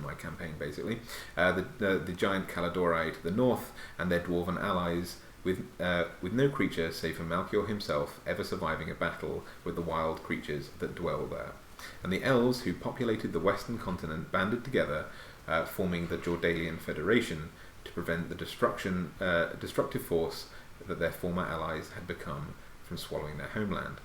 A: my campaign, basically. The giant Caledori to the north and their dwarven allies, with no creature save for Malchior himself ever surviving a battle with the wild creatures that dwell there. And the elves who populated the western continent banded together, forming the Jordalian Federation, to prevent the destructive force that their former allies had become from swallowing their homeland.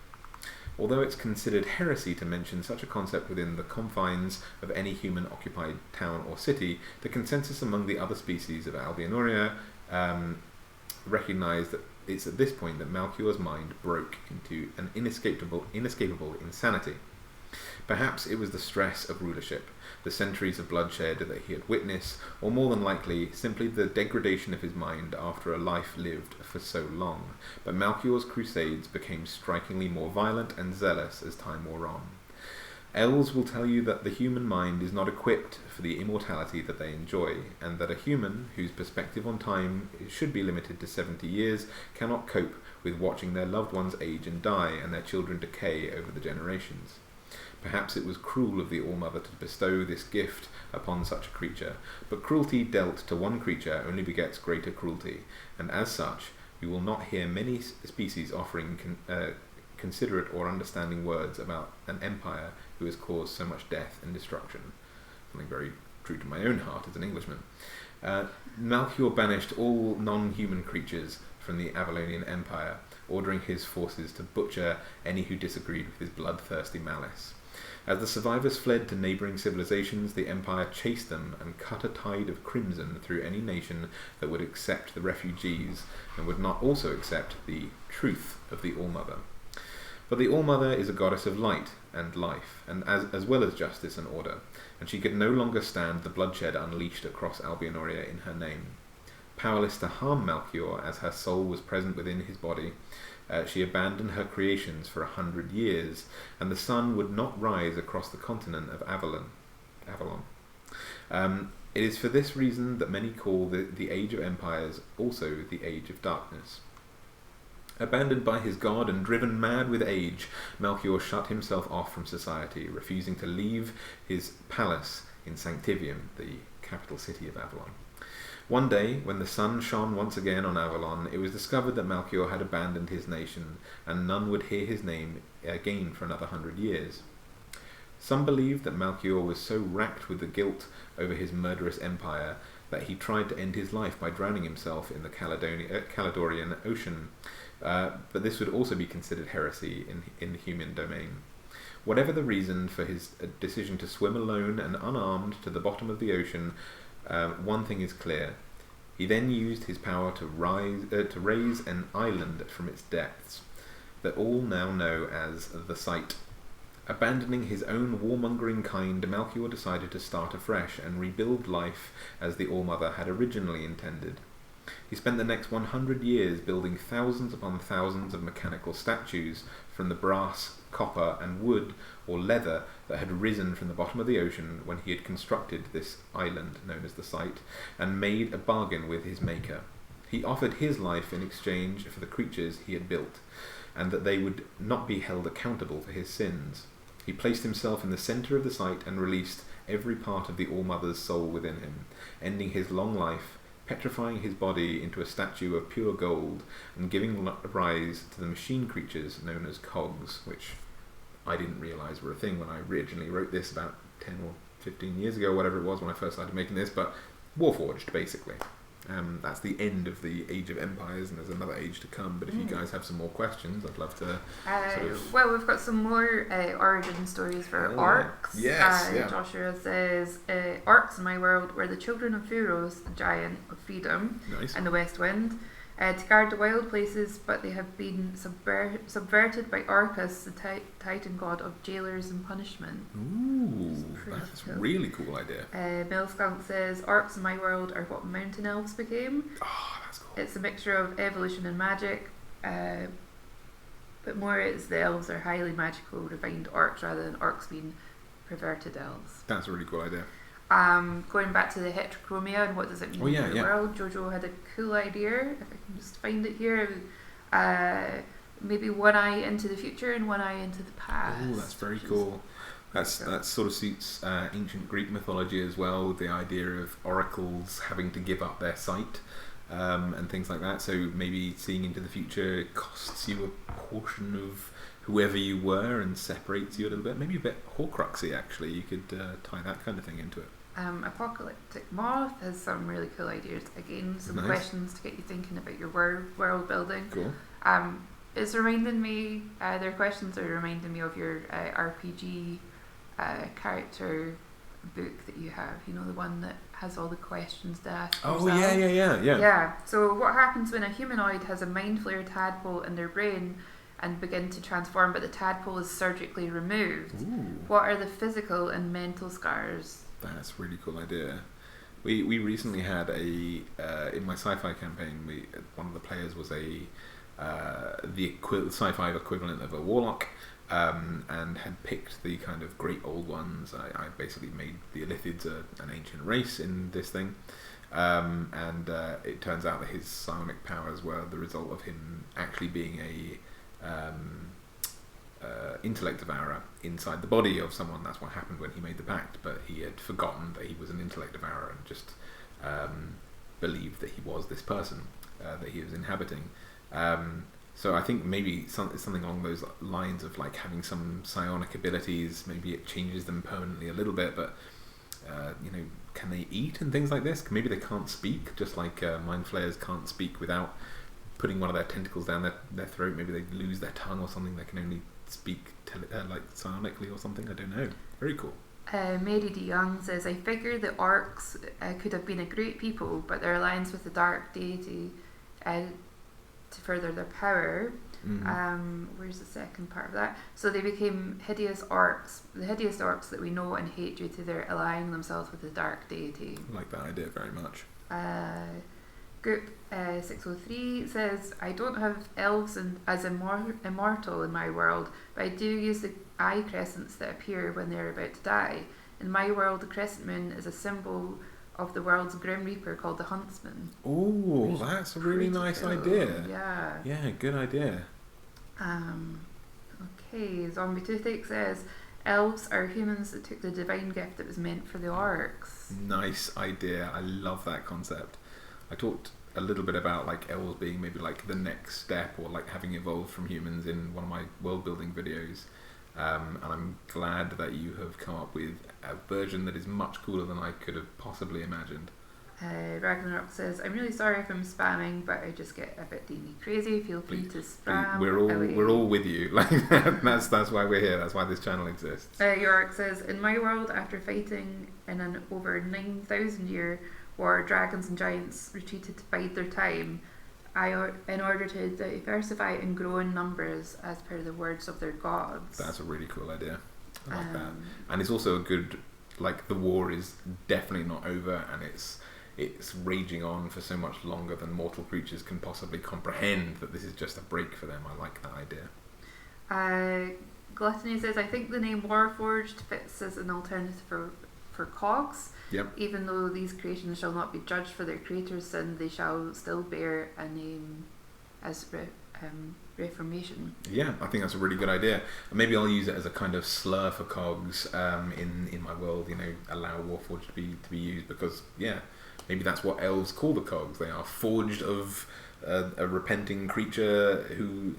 A: Although it's considered heresy to mention such a concept within the confines of any human-occupied town or city, the consensus among the other species of Albionoria recognise that it's at this point that Malchior's mind broke into an inescapable insanity. Perhaps it was the stress of rulership, the centuries of bloodshed that he had witnessed, or more than likely, simply the degradation of his mind after a life lived for so long. But Malchior's crusades became strikingly more violent and zealous as time wore on. Elves will tell you that the human mind is not equipped for the immortality that they enjoy, and that a human, whose perspective on time should be limited to 70 years, cannot cope with watching their loved ones age and die, and their children decay over the generations. Perhaps it was cruel of the All-Mother to bestow this gift upon such a creature, but cruelty dealt to one creature only begets greater cruelty, and as such, you will not hear many species offering considerate or understanding words about an empire who has caused so much death and destruction. Something very true to my own heart as an Englishman. Malchior banished all non-human creatures from the Avalonian Empire, ordering his forces to butcher any who disagreed with his bloodthirsty malice. As the survivors fled to neighbouring civilizations, the Empire chased them and cut a tide of crimson through any nation that would accept the refugees and would not also accept the truth of the All-Mother. But the All-Mother is a goddess of light and life, and as well as justice and order, and she could no longer stand the bloodshed unleashed across Albionoria in her name. Powerless to harm Malchior, as her soul was present within his body, she abandoned her creations for 100 years, and the sun would not rise across the continent of Avalon. It is for this reason that many call the Age of Empires also the Age of Darkness. Abandoned by his god and driven mad with age, Malchior shut himself off from society, refusing to leave his palace in Sanctivium, the capital city of Avalon. One day, when the sun shone once again on Avalon, it was discovered that Malchior had abandoned his nation, and none would hear his name again for another 100 years. Some believed that Malchior was so racked with the guilt over his murderous empire that he tried to end his life by drowning himself in the Caledorian Ocean, but this would also be considered heresy in the human domain. Whatever the reason for his decision to swim alone and unarmed to the bottom of the ocean, one thing is clear. He then used his power to raise an island from its depths, that all now know as the Site. Abandoning his own warmongering kind, Malchior decided to start afresh and rebuild life as the All-Mother had originally intended. He spent the next 100 years building thousands upon thousands of mechanical statues from the brass, copper, and wood or leather that had risen from the bottom of the ocean when he had constructed this island known as the Site, and made a bargain with his maker. He offered his life in exchange for the creatures he had built. and that they would not be held accountable for his sins. He placed himself in the centre of the sight and released every part of the All-Mother's soul within him, ending his long life, petrifying his body into a statue of pure gold, and giving rise to the machine creatures known as cogs, which I didn't realise were a thing when I originally wrote this about 10 or 15 years ago, whatever it was when I first started making this, but Warforged, basically. That's the end of the Age of Empires, and there's another age to come. But if you guys have some more questions, I'd love to.
B: Well, we've got some more origin stories for orcs.
A: Yes,
B: Joshua says, orcs in my world were the children of Pharaohs, the giant of freedom, and the West Wind, to guard the wild places, but they have been subverted by Orcus, the titan god of jailers and punishment.
A: Ooh, that's a really cool idea.
B: Millskunk says, orcs in my world are what mountain elves became.
A: Oh, that's cool.
B: It's a mixture of evolution and magic, but more it's the elves are highly magical, refined orcs rather than orcs being perverted elves.
A: That's a really cool idea.
B: Going back to the heterochromia and what does it mean in the world, Jojo had a cool idea, if I can just find it here. Maybe one eye into the future and one eye into the past.
A: Oh, that's very cool. That sort of suits ancient Greek mythology as well, with the idea of oracles having to give up their sight and things like that. So maybe seeing into the future costs you a portion of whoever you were and separates you a little bit. Maybe a bit Horcruxy, actually. You could tie that kind of thing into it.
B: Apocalyptic Moth has some really cool ideas. Again, some questions to get you thinking about your world building.
A: Cool.
B: It's reminding me, their questions are reminding me of your RPG character book that you have. You know, the one that has all the questions to ask yourself.
A: Yeah.
B: So what happens when a humanoid has a mind flayer tadpole in their brain and begin to transform, but the tadpole is surgically removed?
A: Ooh.
B: What are the physical and mental scars?
A: That's a really cool idea. We recently had in my sci-fi campaign, one of the players was the sci-fi equivalent of a warlock, and had picked the kind of great old ones. I basically made the Illithids an ancient race in this thing, and it turns out that his psionic powers were the result of him actually being a intellect devourer inside the body of someone. That's what happened when he made the pact, but he had forgotten that he was an intellect devourer and just believed that he was this person that he was inhabiting. So I think maybe something along those lines of like having some psionic abilities. Maybe it changes them permanently a little bit, but can they eat and things like this? Maybe they can't speak, just like mind flayers can't speak without putting one of their tentacles down their throat. Maybe they lose their tongue or something. They can only speak like psionically or something. I don't know. Very cool.
B: Mary D. Young says, I figure the orcs could have been a great people, but their alliance with the dark deity to further their power. Where's the second part of that? So they became hideous orcs, the hideous orcs that we know and hate due to their allying themselves with the dark deity.
A: I like that idea very much.
B: Group 603 says, I don't have elves as immortal in my world, but I do use the eye crescents that appear when they're about to die. In my world, the crescent moon is a symbol of the world's Grim Reaper called the Huntsman.
A: Oh, that's a really nice idea.
B: Yeah,
A: good idea.
B: Okay, Zombie Toothache says, elves are humans that took the divine gift that was meant for the orcs.
A: Nice idea. I love that concept. I talked a little bit about like elves being maybe like the next step, or like having evolved from humans in one of my world building videos, and I'm glad that you have come up with a version that is much cooler than I could have possibly imagined.
B: Ragnarok says, I'm really sorry if I'm spamming, but I just get a bit D&D crazy. Feel free to spam.
A: We're all with you. Like that's why we're here. That's why this channel exists.
B: York says, in my world, after fighting in an over 9,000 year war, dragons and giants retreated to bide their time, in order to diversify and grow in numbers as per the words of their gods.
A: That's a really cool idea. I like that. And it's also a good, like, the war is definitely not over, and it's raging on for so much longer than mortal creatures can possibly comprehend, that this is just a break for them. I like that idea.
B: Gluttony says, I think the name Warforged fits as an alternative for cogs.
A: Yep.
B: Even though these creations shall not be judged for their creator's sin, they shall still bear a name as reformation.
A: Yeah, I think that's a really good idea. And maybe I'll use it as a kind of slur for cogs in my world. Allow Warforged to be used because maybe that's what elves call the cogs. They are forged of a repenting creature who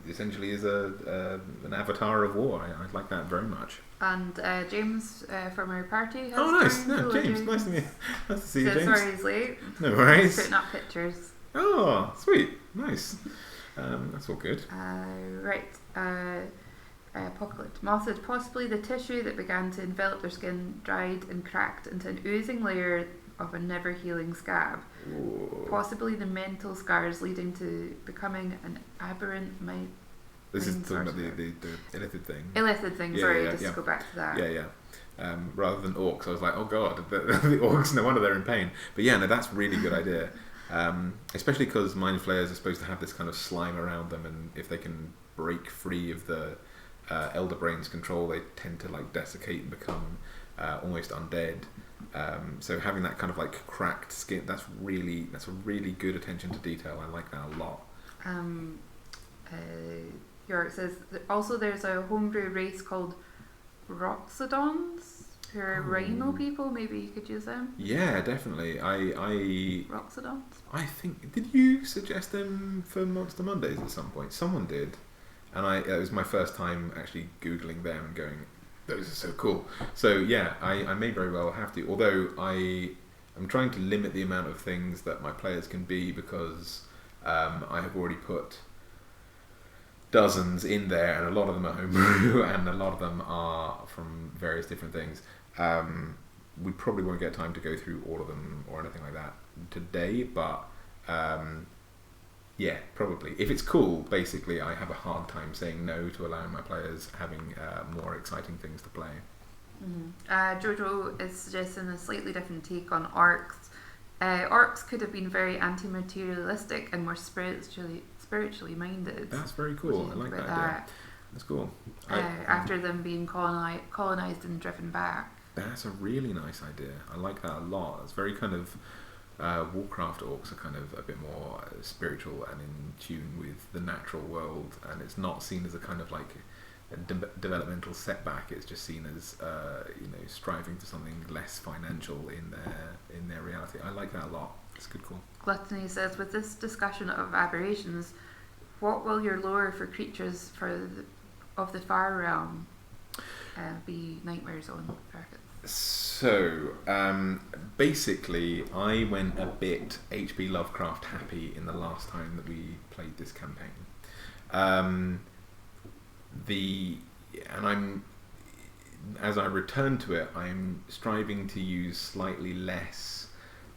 A: essentially is an avatar of war. I like that very much.
B: And James from our party has
A: nice.
B: joined.
A: James, nice to meet you. Nice to see you, James.
B: Sorry he's late.
A: No worries.
B: Putting up pictures.
A: Oh, sweet. Nice. That's all good.
B: Apocalypse. Moth said possibly the tissue that began to envelop their skin dried and cracked into an oozing layer of a never healing scab.
A: Ooh.
B: Possibly the mental scars leading to becoming an aberrant mind.
A: This is talking about the illithid thing.
B: Illithid thing, go back to that.
A: Yeah. Rather than orcs, I was like, oh god, the orcs, no wonder they're in pain. But no, that's a really good idea. Especially because mind flayers are supposed to have this kind of slime around them, and if they can break free of the elder brain's control, they tend to like desiccate and become almost undead. So having that kind of like cracked skin, that's a really good attention to detail. I like that a lot.
B: York says also there's a homebrew race called Roxodons, who are rhino people. Maybe you could use them.
A: Yeah, definitely.
B: Roxodons.
A: I think, did you suggest them for Monster Mondays at some point? Someone did, and it was my first time actually googling them and going, those are so cool. So I may very well have to. Although I'm trying to limit the amount of things that my players can be because I have already put dozens in there, and a lot of them are homebrew, and a lot of them are from various different things. We probably won't get time to go through all of them or anything like that today, but probably. If it's cool, basically, I have a hard time saying no to allowing my players having more exciting things to play.
B: Jojo is suggesting a slightly different take on orcs. Orcs could have been very anti-materialistic and more spiritually minded.
A: That's very cool. I like that idea. That's cool.
B: After them being colonized and driven back.
A: That's a really nice idea. I like that a lot. It's very kind of Warcraft orcs are kind of a bit more spiritual and in tune with the natural world, and it's not seen as a kind of like a developmental setback. It's just seen as striving for something less financial in their reality. I like that a lot. It's good, cool.
B: Gluttony says, with this discussion of aberrations, what will your lore for creatures of the far realm be? Nightmares on Perfect.
A: So, basically, I went a bit H.P. Lovecraft happy in the last time that we played this campaign. As I return to it, I'm striving to use slightly less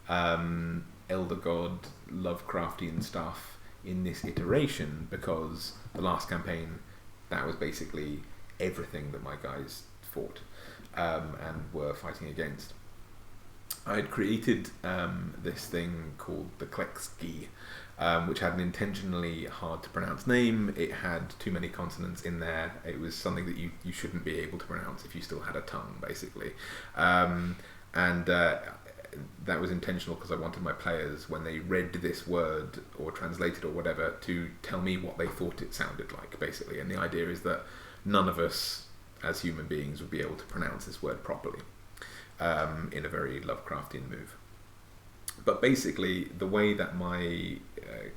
A: Elder God Lovecraftian stuff in this iteration, because the last campaign, that was basically everything that my guys fought and were fighting against. I had created this thing called the Klexki, which had an intentionally hard to pronounce name. It had too many consonants in there. It was something that you shouldn't be able to pronounce if you still had a tongue, basically. That was intentional because I wanted my players, when they read this word or translated or whatever, to tell me what they thought it sounded like, basically. And the idea is that none of us as human beings would be able to pronounce this word properly in a very Lovecraftian move. But basically, the way that my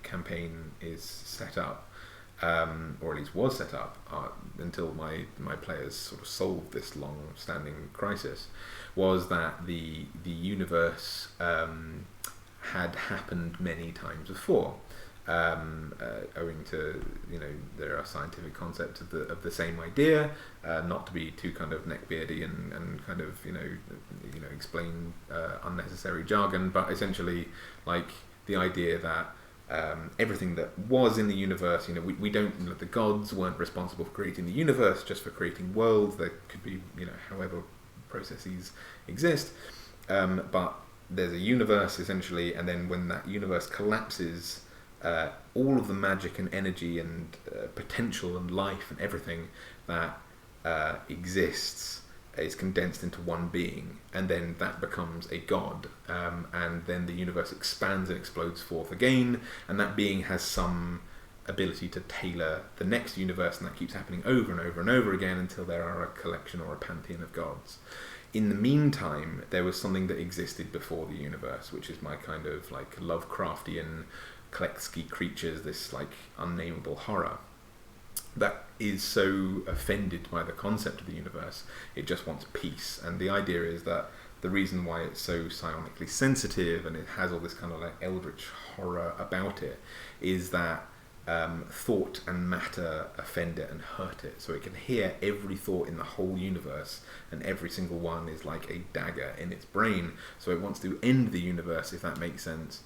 A: campaign is set up, or at least was set up until my players sort of solved this long-standing crisis, was that the universe had happened many times before, owing to there are scientific concepts of the same idea, not to be too kind of neckbeardy and kind of explain unnecessary jargon, but essentially like the idea that everything that was in the universe, we don't, the gods weren't responsible for creating the universe, just for creating worlds. There could be however processes exist, but there's a universe essentially, and then when that universe collapses, all of the magic and energy and potential and life and everything that exists is condensed into one being, and then that becomes a god, and then the universe expands and explodes forth again, and that being has some ability to tailor the next universe, and that keeps happening over and over and over again until there are a collection or a pantheon of gods. In the meantime, there was something that existed before the universe, which is my kind of like Lovecraftian Klexki creatures, this like unnameable horror that is so offended by the concept of the universe, it just wants peace. And the idea is that the reason why it's so psionically sensitive and it has all this kind of like eldritch horror about it is that thought and matter offend it and hurt it. So it can hear every thought in the whole universe, and every single one is like a dagger in its brain. So it wants to end the universe, if that makes sense,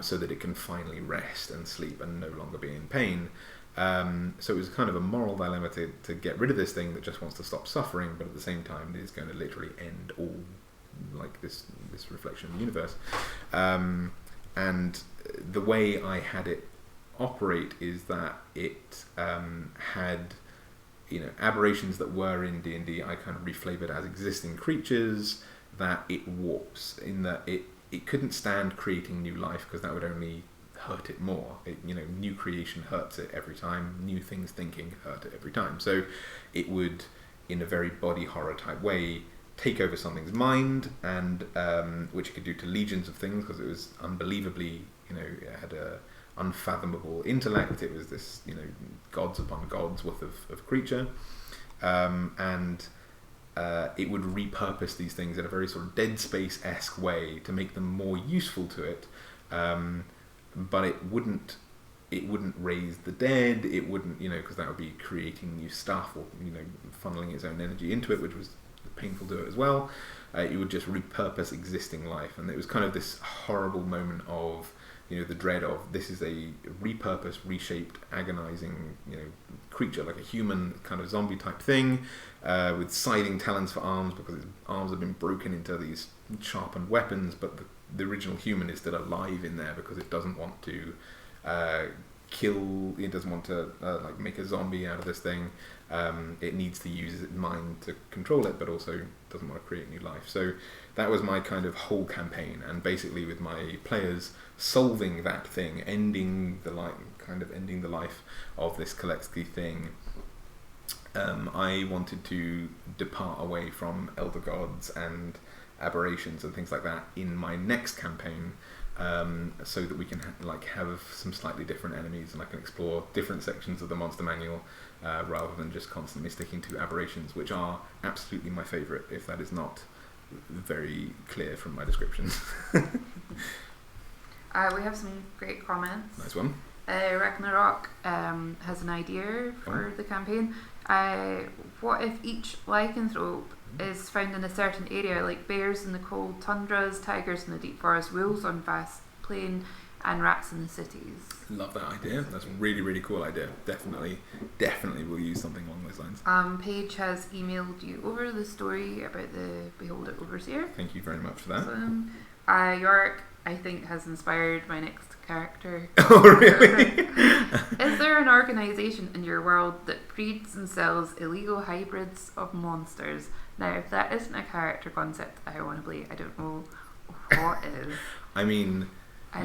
A: so that it can finally rest and sleep and no longer be in pain. So it was kind of a moral dilemma to get rid of this thing that just wants to stop suffering, but at the same time it is going to literally end all like this reflection of the universe. And the way I had it operate is that it had, you know, aberrations that were in D&D. I kind of reflavored as existing creatures that it warps, in that it couldn't stand creating new life because that would only hurt it more. New creation hurts it every time. New things thinking hurt it every time. So it would, in a very body horror type way, take over something's mind, and which it could do to legions of things because it was unbelievably, it had a unfathomable intellect. It was this, gods upon gods worth of creature, and it would repurpose these things in a very sort of Dead Space-esque way to make them more useful to it, but it wouldn't raise the dead. It wouldn't, because that would be creating new stuff or funneling its own energy into it, which was painful to it as well. It would just repurpose existing life, and it was kind of this horrible moment of the dread of, this is a repurposed, reshaped, agonizing, creature, like a human kind of zombie type thing, with scything talons for arms because its arms have been broken into these sharpened weapons, but the original human is still alive in there because it doesn't want to kill, it doesn't want to make a zombie out of this thing. It needs to use its mind to control it, but also doesn't want to create new life. So that was my kind of whole campaign, and basically with my players solving that thing, ending the life of this Kalexki thing, I wanted to depart away from elder gods and aberrations and things like that in my next campaign, so that we can have some slightly different enemies, and I can explore different sections of the monster manual, rather than just constantly sticking to aberrations, which are absolutely my favourite, if that is not very clear from my descriptions.
B: We have some great comments.
A: Nice one.
B: Ragnarok has an idea for the campaign. What if each lycanthrope is found in a certain area, like bears in the cold tundras, tigers in the deep forest, wolves on vast plain, and rats in the cities?
A: Love that idea. That's a really, really cool idea. Definitely we'll use something along those lines.
B: Paige has emailed you over the story about the Beholder Overseer.
A: Thank you very much for that.
B: Yorick, I think, has inspired my next character.
A: Oh, really?
B: Is there an organisation in your world that breeds and sells illegal hybrids of monsters? Now, if that isn't a character concept I want to play, I don't know what is.
A: I mean,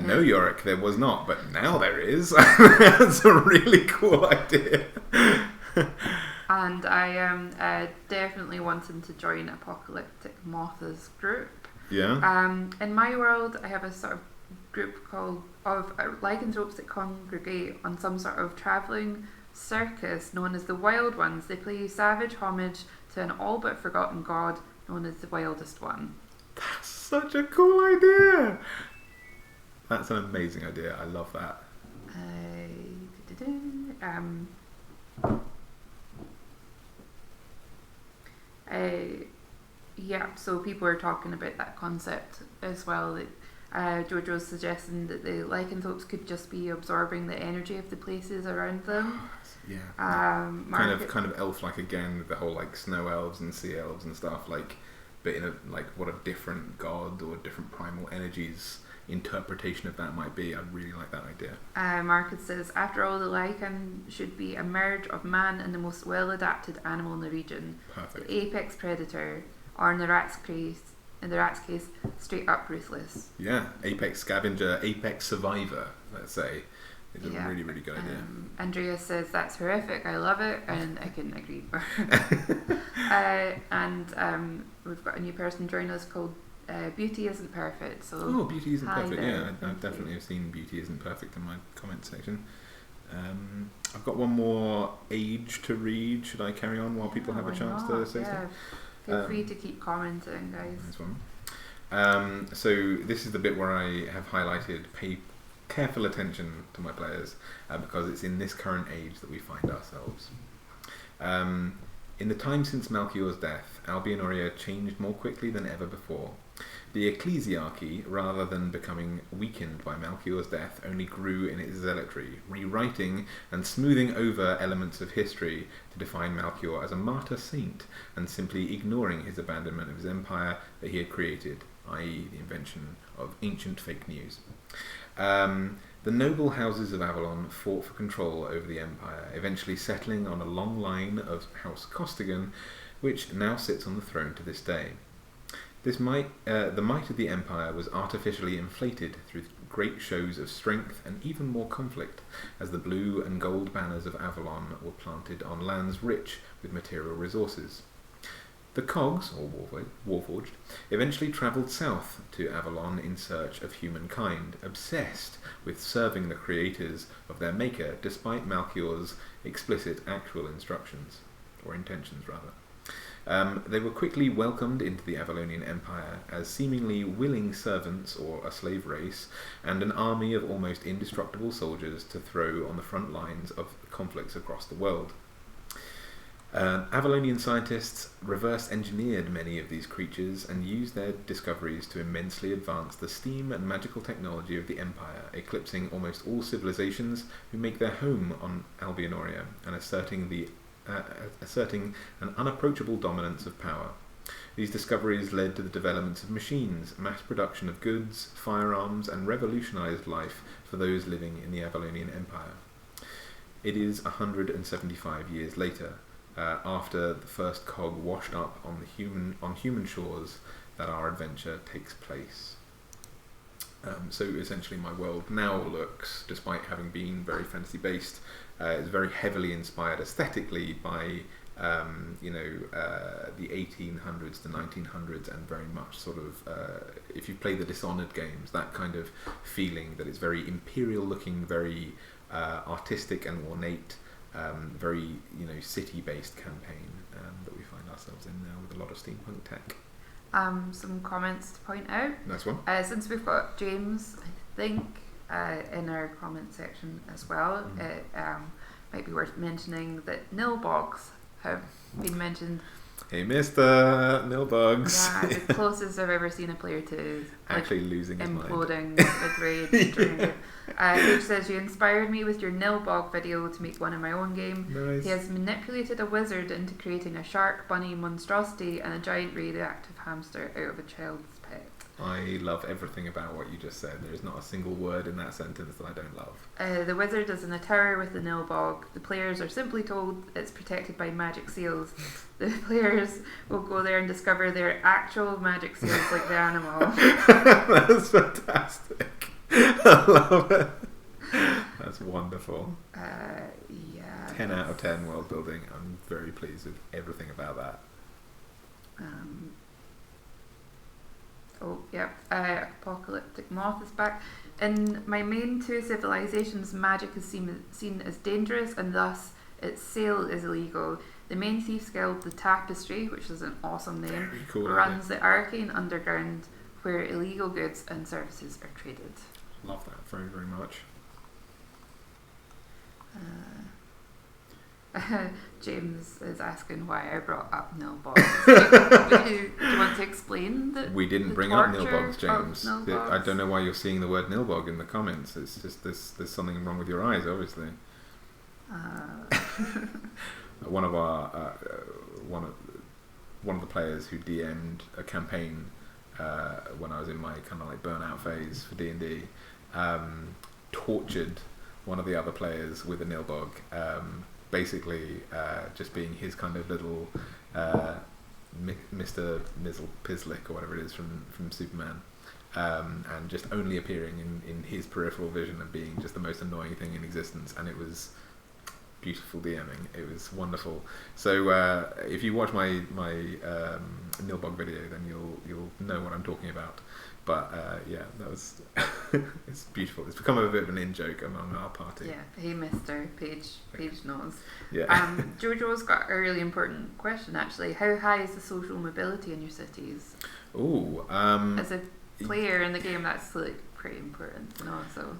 A: no, Yorick, there was not, but now there is. That's a really cool idea.
B: And I am definitely wanting to join Apocalyptic Moth's group.
A: Yeah.
B: In my world, I have a sort of group of lycanthropes that congregate on some sort of travelling circus known as the Wild Ones. They pay savage homage to an all but forgotten god known as the Wildest One.
A: That's such a cool idea. That's an amazing idea. I love that.
B: Yeah, so people are talking about that concept as well. Jojo's suggesting that the lycanthropes could just be absorbing the energy of the places around them.
A: Yeah.
B: Kind
A: of elf-like again, with the whole snow elves and sea elves and stuff, but in what a different god or different primal energies interpretation of that might be. I really like that idea.
B: Marcus says, after all, the lycan should be a merge of man and the most well-adapted animal in the region.
A: Perfect.
B: The apex predator, or in the rat's case, straight up ruthless.
A: Yeah, apex scavenger, apex survivor, let's say. is a really, really good idea.
B: Andrea says that's horrific. I love it, and I couldn't agree more. And we've got a new person joining us called Beauty Isn't Perfect. So
A: Beauty Isn't Perfect.
B: there.
A: Yeah, I definitely have seen Beauty Isn't Perfect in my comment section. I've got one more age to read. Should I carry on while people have a chance to say stuff?
B: Feel free to keep commenting, guys.
A: Nice one. So this is the bit where I have highlighted pay careful attention to my players because it's in this current age that we find ourselves. In the time since Malchior's death, Albionoria changed more quickly than ever before. The ecclesiarchy, rather than becoming weakened by Malchior's death, only grew in its zealotry, rewriting and smoothing over elements of history to define Malchior as a martyr saint and simply ignoring his abandonment of his empire that he had created, i.e. the invention of ancient fake news. The noble houses of Avalon fought for control over the empire, eventually settling on a long line of House Costigan, which now sits on the throne to this day. The might of the empire was artificially inflated through great shows of strength and even more conflict, as the blue and gold banners of Avalon were planted on lands rich with material resources. The Cogs, or Warforged, eventually travelled south to Avalon in search of humankind, obsessed with serving the creators of their maker, despite Malchior's explicit actual instructions, or intentions rather. They were quickly welcomed into the Avalonian Empire as seemingly willing servants or a slave race, and an army of almost indestructible soldiers to throw on the front lines of conflicts across the world. Avalonian scientists reverse engineered many of these creatures and used their discoveries to immensely advance the steam and magical technology of the Empire, eclipsing almost all civilizations who make their home on Albionoria and asserting an unapproachable dominance of power. These discoveries led to the developments of machines, mass production of goods, firearms, and revolutionized life for those living in the Avalonian Empire. It is 175 years later, after the first cog washed up on human shores, that our adventure takes place. So essentially my world now looks, despite having been very fantasy based, is very heavily inspired aesthetically by the 1800s to 1900s, and very much sort of if you play the Dishonored games, that kind of feeling that it's very imperial looking, very artistic and ornate, very city based campaign that we find ourselves in now with a lot of steampunk tech.
B: Some comments to point out.
A: Nice one.
B: Since we've got James, I think, in our comment section as well, it might be worth mentioning that nilbogs have been mentioned.
A: Hey, Mr. Nilbugs.
B: Yeah, the closest I've ever seen a player to
A: actually losing his mind.
B: Imploding with rage during it. Which says, you inspired me with your Nilbog video to make one in my own game.
A: Nice.
B: He has manipulated a wizard into creating a shark bunny monstrosity and a giant radioactive hamster out of a child's pet.
A: I love everything about what you just said. There is not a single word in that sentence that I don't love.
B: The wizard is in a tower with the Nilbog. The players are simply told it's protected by magic seals. The players will go there and discover they're actual magic seals like the animal.
A: That's fantastic. I love it. That's wonderful.
B: Yeah.
A: 10 out of 10 world building. I'm very pleased with everything about that.
B: Apocalyptic Moth is back. In my main two civilizations, magic is seen as dangerous, and thus its sale is illegal. The main Thieves Guild, the Tapestry, which is an awesome name,
A: cool,
B: runs the arcane underground where illegal goods and services are traded.
A: Love that very, very much.
B: James is asking why I brought up nilbogs. Do you want to explain that?
A: We didn't bring up nilbogs, James. I don't know why you're seeing the word nilbog in the comments. It's just there's something wrong with your eyes, obviously. One of the players who DM'd a campaign when I was in my kind of like burnout phase for D&D tortured one of the other players with a nilbog. Basically just being his kind of little Mr. Mizzle Pizlick or whatever it is from Superman. And just only appearing in his peripheral vision and being just the most annoying thing in existence, and it was beautiful DMing. It was wonderful. So if you watch my Nilbog video, then you'll know what I'm talking about. But yeah, that was it's beautiful. It's become a bit of an in-joke among our party.
B: Yeah, hey Mr. Page knows.
A: Yeah.
B: Jojo's got a really important question actually. How high is the social mobility in your cities?
A: Ooh.
B: As a player in the game, that's like pretty important to know. So.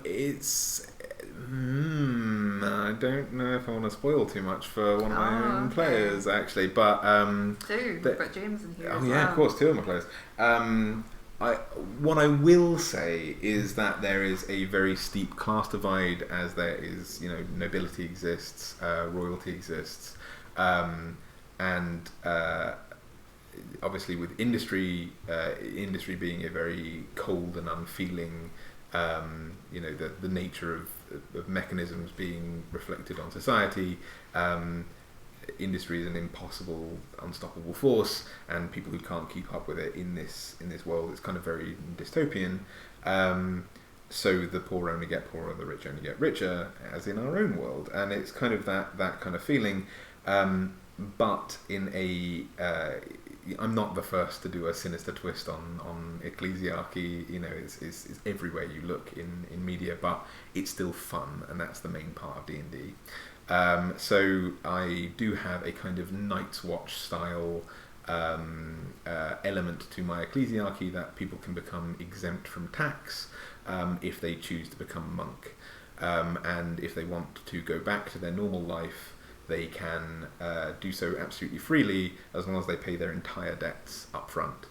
A: It's. I don't know if I want to spoil too much for one of my own players, actually, but
B: We've got James in here.
A: Oh
B: as
A: yeah,
B: well.
A: of course, two of my players. What I will say is that there is a very steep class divide, as there is, nobility exists, royalty exists, and obviously with industry being a very cold and unfeeling, the nature of mechanisms being reflected on society. Industry is an impossible, unstoppable force, and people who can't keep up with it in this world, it's kind of very dystopian. So the poor only get poorer, the rich only get richer, as in our own world, and it's kind of that kind of feeling. But in I'm not the first to do a sinister twist on ecclesiarchy. It's everywhere you look in media, but it's still fun, and that's the main part of D&D. So I do have a kind of Night's Watch style element to my ecclesiarchy, that people can become exempt from tax if they choose to become a monk, and if they want to go back to their normal life, they can do so absolutely freely, as long as they pay their entire debts up front,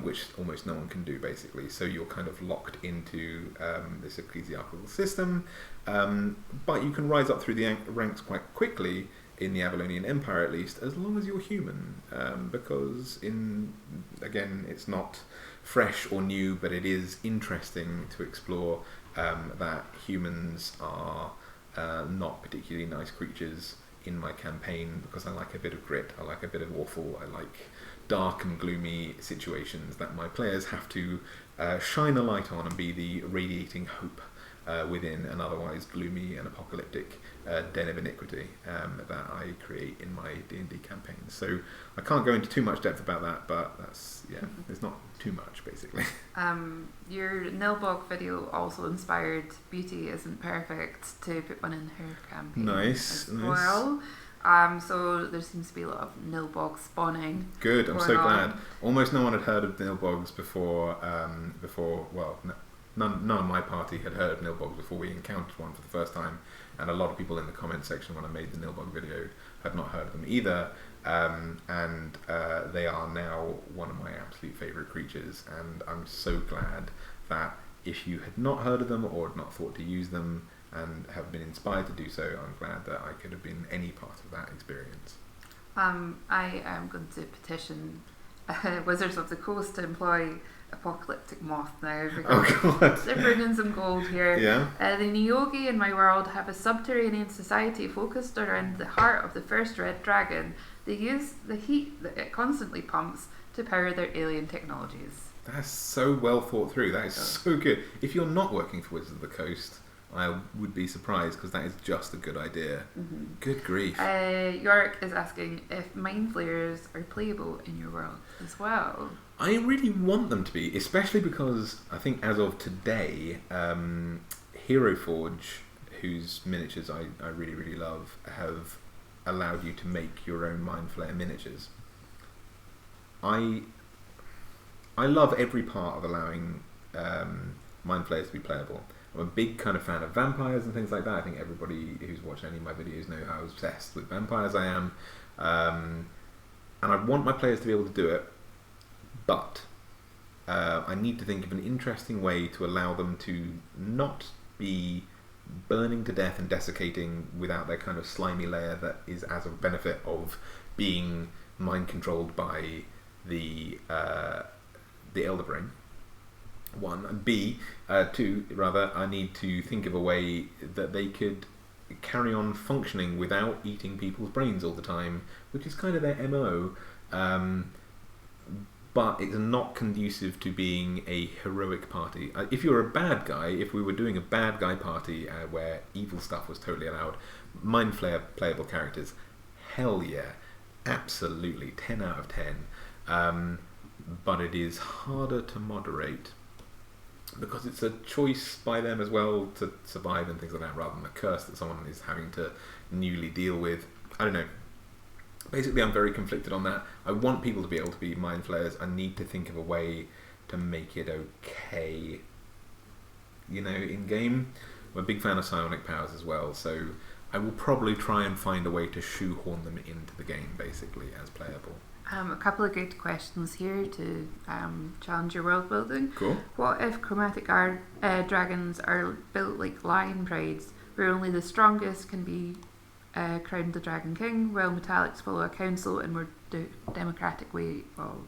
A: which almost no one can do, basically. So you're kind of locked into this ecclesiastical system, but you can rise up through the ranks quite quickly in the Avalonian Empire, at least, as long as you're human, because again, it's not fresh or new, but it is interesting to explore that humans are not particularly nice creatures in my campaign, because I like a bit of grit, I like a bit of awful, I like dark and gloomy situations that my players have to shine a light on and be the radiating hope within an otherwise gloomy and apocalyptic den of iniquity that I create in my D&D campaigns. So I can't go into too much depth about that, but that's, it's not too much, basically.
B: Your Nilbog video also inspired Beauty Isn't Perfect to put one in her campaign
A: Nice.
B: well. So there seems to be a lot of Nilbog spawning.
A: Good, I'm so
B: on.
A: glad. Almost no one had heard of Nilbogs before, none of my party had heard of Nilbogs before we encountered one for the first time, and a lot of people in the comment section when I made the Nilbog video had not heard of them either, and they are now one of my absolute favourite creatures, and I'm so glad that if you had not heard of them or had not thought to use them and have been inspired to do so, I'm glad that I could have been any part of that experience.
B: I am going to petition Wizards of the Coast to employ Apocalyptic Moth now, because they're bringing some gold here.
A: Yeah.
B: The Niyogi in my world have a subterranean society focused around the heart of the first red dragon. They use the heat that it constantly pumps to power their alien technologies.
A: That's so well thought through. That is so good. If you're not working for Wizards of the Coast, I would be surprised, because that is just a good idea. Mm-hmm. Good grief.
B: Yorick is asking if Mind Flayers are playable in your world as well.
A: I really want them to be, especially because I think as of today, Hero Forge, whose miniatures I really, really love, have allowed you to make your own Mind Flayer miniatures. I love every part of allowing Mind Flayers to be playable. I'm a big kind of fan of vampires and things like that. I think everybody who's watched any of my videos know how obsessed with vampires I am. And I want my players to be able to do it, but I need to think of an interesting way to allow them to not be burning to death and desiccating without their kind of slimy layer that is as a benefit of being mind controlled by the Elder Brain. One, and two, rather, I need to think of a way that they could carry on functioning without eating people's brains all the time, which is kind of their MO, But it's not conducive to being a heroic party. If you're a bad guy, if we were doing a bad guy party where evil stuff was totally allowed, Mind Flayer playable characters, hell yeah, absolutely, 10 out of 10. But it is harder to moderate because it's a choice by them as well to survive and things like that, rather than a curse that someone is having to newly deal with. I don't know. Basically, I'm very conflicted on that. I want people to be able to be Mind Flayers. I need to think of a way to make it okay, in game. I'm a big fan of psionic powers as well, so I will probably try and find a way to shoehorn them into the game, basically, as playable.
B: A couple of good questions here to challenge your world building.
A: Cool.
B: What if chromatic dragons are built like lion prides, where only the strongest can be crowned the Dragon King, while metallics follow a council and more democratic way of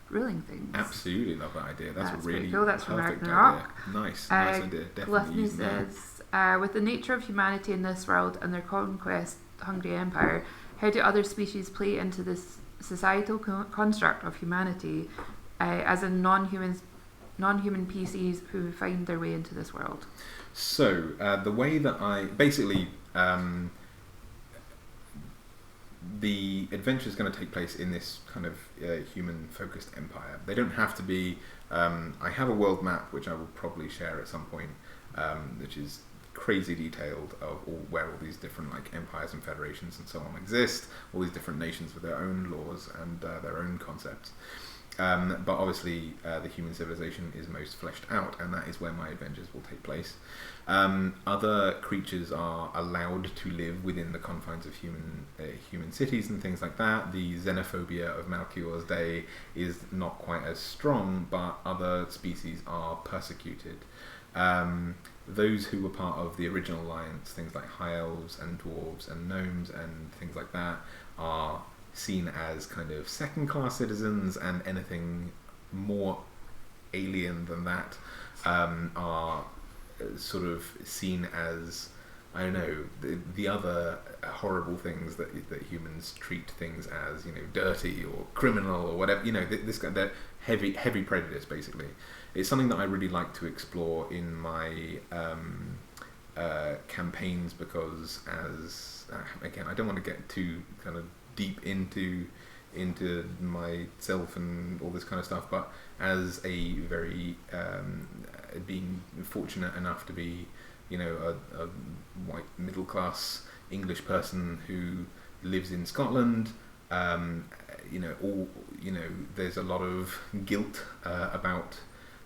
B: ruling things?
A: Absolutely love that idea. That's a really
B: cool. That's from
A: perfect
B: Ragnarok.
A: idea. Nice idea. Definitely using that.
B: Says, with the nature of humanity in this world and their conquest-hungry empire, how do other species play into this societal construct of humanity, as in non-human PCs who find their way into this world?
A: So the way that the adventure is going to take place in this kind of human-focused empire. They don't have to be. I have a world map which I will probably share at some point, which is crazy detailed of where all these different empires and federations and so on exist, all these different nations with their own laws and their own concepts. But obviously the human civilization is most fleshed out, and that is where my adventures will take place. Other creatures are allowed to live within the confines of human cities and things like that. The xenophobia of Malchior's day is not quite as strong, but other species are persecuted. Those who were part of the original alliance, things like high elves and dwarves and gnomes and things like that, are seen as kind of second-class citizens, and anything more alien than that are sort of seen as, I don't know, the other horrible things that humans treat things as, dirty or criminal or whatever. This kind of heavy prejudice, basically. It's something that I really like to explore in my campaigns, because again, I don't want to get too kind of deep into myself and all this kind of stuff, but as a very being fortunate enough to be a white middle class English person who lives in Scotland, there's a lot of guilt about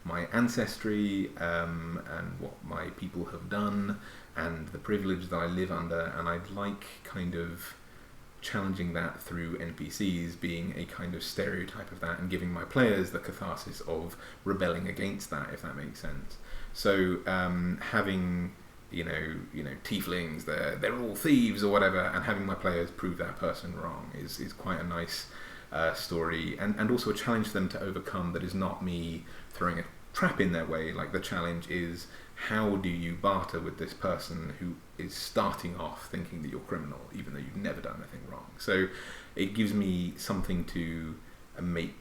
A: my ancestry and what my people have done and the privilege that I live under, and I'd like kind of challenging that through NPCs being a kind of stereotype of that, and giving my players the catharsis of rebelling against that, if that makes sense. So having tieflings, they're all thieves or whatever, and having my players prove that person wrong is quite a nice story, and also a challenge for them to overcome that is not me throwing a trap in their way. Like, the challenge is, how do you barter with this person who is starting off thinking that you're criminal, even though you've never done anything wrong? So it gives me something to make,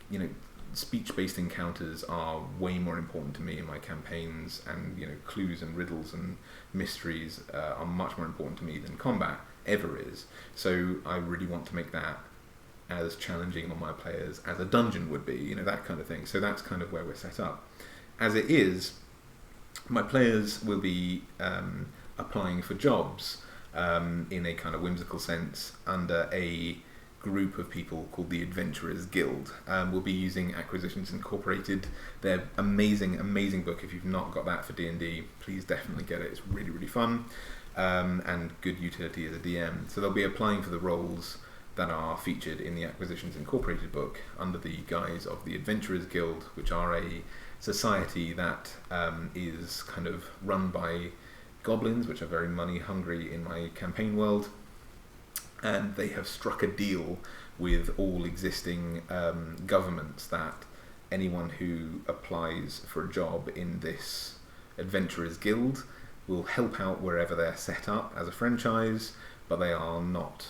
A: speech-based encounters are way more important to me in my campaigns, and clues and riddles and mysteries are much more important to me than combat ever is. So I really want to make that as challenging on my players as a dungeon would be, that kind of thing. So that's kind of where we're set up. As it is, my players will be applying for jobs in a kind of whimsical sense under a group of people called the Adventurers Guild. We'll be using Acquisitions Incorporated, their amazing book. If you've not got that for D&D, please definitely get it. It's really, really fun and good utility as a DM. So they'll be applying for the roles that are featured in the Acquisitions Incorporated book under the guise of the Adventurers Guild, which are a society that is kind of run by goblins, which are very money hungry in my campaign world, and they have struck a deal with all existing governments that anyone who applies for a job in this Adventurers Guild will help out wherever they're set up as a franchise, but they are not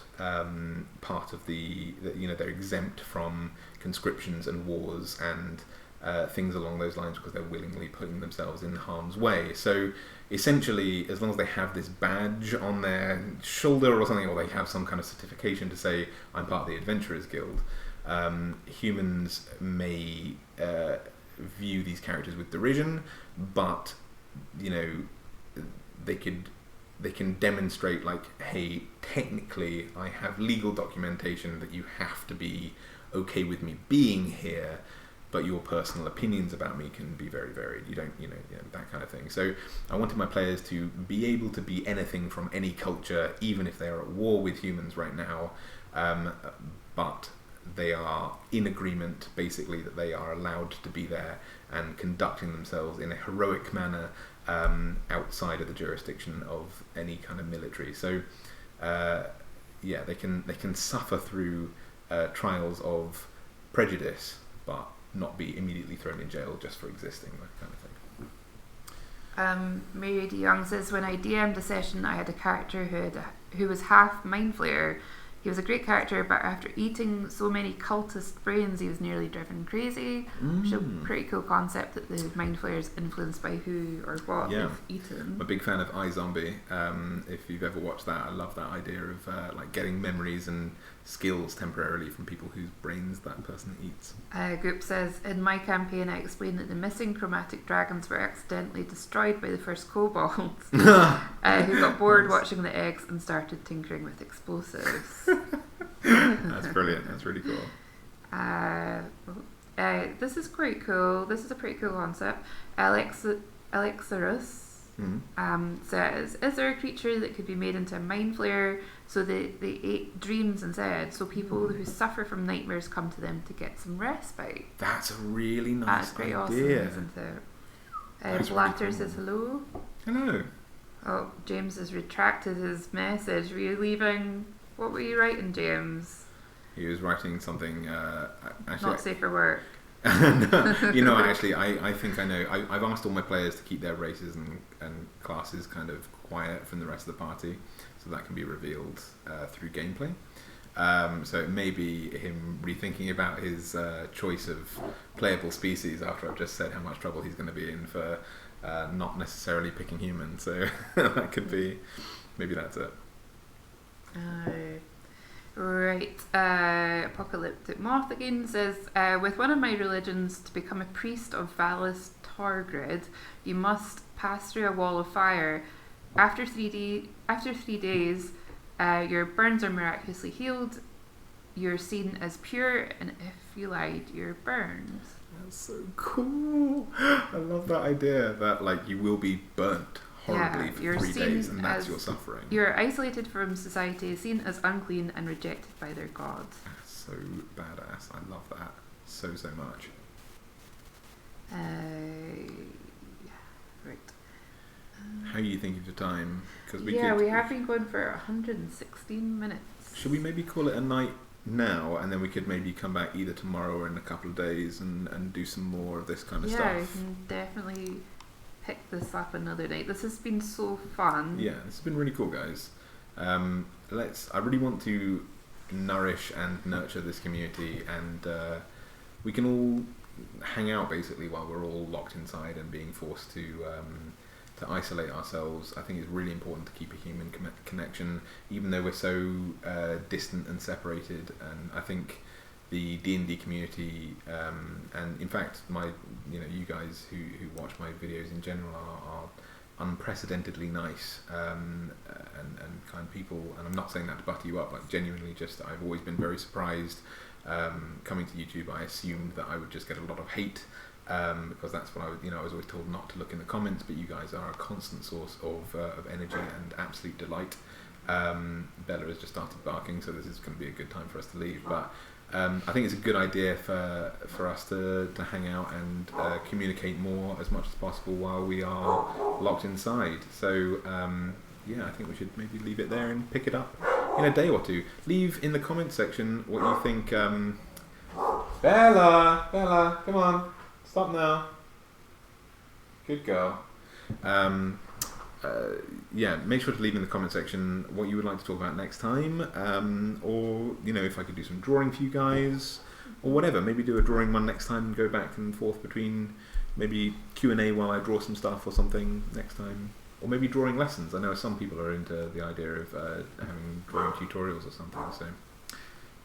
A: part of they're exempt from conscriptions and wars and things along those lines because they're willingly putting themselves in harm's way. So essentially, as long as they have this badge on their shoulder or something, or they have some kind of certification to say, I'm part of the Adventurers Guild, humans may view these characters with derision, but they can demonstrate, like, hey, technically I have legal documentation that you have to be okay with me being here, but your personal opinions about me can be very varied. You don't, that kind of thing. So I wanted my players to be able to be anything from any culture, even if they are at war with humans right now, but they are in agreement, basically, that they are allowed to be there and conducting themselves in a heroic manner outside of the jurisdiction of any kind of military. So, they can suffer through trials of prejudice, but not be immediately thrown in jail just for existing, that kind of thing.
B: Mary D. Young says, when I DM'd a session, I had a character who was half Mind Flayer. He was a great character, but after eating so many cultist brains, he was nearly driven crazy. Which is a pretty cool concept, that the Mind Flayer is influenced by who or what they've eaten. I'm
A: a big fan of iZombie. If you've ever watched that, I love that idea of like getting memories and skills temporarily from people whose brains that person eats.
B: Goop says, in my campaign I explained that the missing chromatic dragons were accidentally destroyed by the first kobolds who got bored watching the eggs and started tinkering with explosives.
A: That's brilliant. That's really cool.
B: This is quite cool. This is a pretty cool concept. Alexarus says, is there a creature that could be made into a mind flayer so they ate dreams instead, so people who suffer from nightmares come to them to get some respite?
A: That's a really nice
B: That's pretty
A: idea.
B: Awesome, isn't it? Blatter really cool. Says hello.
A: Hello.
B: Oh, James has retracted his message. Were you leaving? What were you writing, James?
A: He was writing something
B: actually, not safe for work.
A: No, actually, I think I know. I've asked all my players to keep their races and classes kind of quiet from the rest of the party, so that can be revealed through gameplay. So it may be him rethinking about his choice of playable species after I've just said how much trouble he's going to be in for not necessarily picking humans. So that could be, maybe that's it.
B: Right. Apocalyptic Moth again says, with one of my religions, to become a priest of Valis Targrid, you must pass through a wall of fire. After 3 days, your burns are miraculously healed. You're seen as pure, and if you lied, you're burned.
A: That's so cool. I love that idea that, like, you will be burnt horribly for 3 days, and that's your suffering.
B: You're isolated from society, seen as unclean and rejected by their gods.
A: That's so badass. I love that so much.
B: Right.
A: How are you thinking of time? Because we
B: have been going for 116 minutes.
A: Should we maybe call it a night now, and then we could maybe come back either tomorrow or in a couple of days and do some more of this kind of stuff?
B: Yeah, we can definitely pick this up another night. This has been so fun.
A: Yeah, this has been really cool, guys. I really want to nourish and nurture this community, and we can all hang out basically while we're all locked inside and being forced to isolate ourselves. I think it's really important to keep a human connection, even though we're so distant and separated. And I think the D&D community, and in fact, you guys who watch my videos in general are unprecedentedly nice and kind people. And I'm not saying that to butter you up, like genuinely, just I've always been very surprised. Coming to YouTube, I assumed that I would just get a lot of hate. Because that's what I was always told not to look in the comments, but you guys are a constant source of energy and absolute delight. Bella has just started barking, so this is going to be a good time for us to leave. But I think it's a good idea for us to hang out and communicate more as much as possible while we are locked inside. So I think we should maybe leave it there and pick it up in a day or two. Leave in the comments section what you think. Bella, come on. Stop now. Good girl. yeah, make sure to leave in the comment section what you would like to talk about next time, or if I could do some drawing for you guys, or whatever. Maybe do a drawing one next time and go back and forth between maybe Q&A while I draw some stuff or something next time, or maybe drawing lessons. I know some people are into the idea of having drawing tutorials or something. So,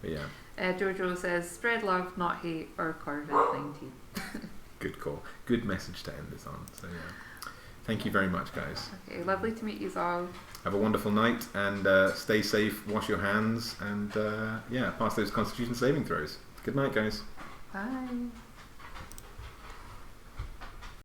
A: but yeah.
B: Jojo says, "Spread love, not hate," or Corvin 19.
A: Good call. Good message to end this on. So yeah. Thank you very much, guys.
B: Okay, lovely to meet you all.
A: Have a wonderful night, and stay safe, wash your hands, and pass those Constitution saving throws. Good night, guys.
B: Bye.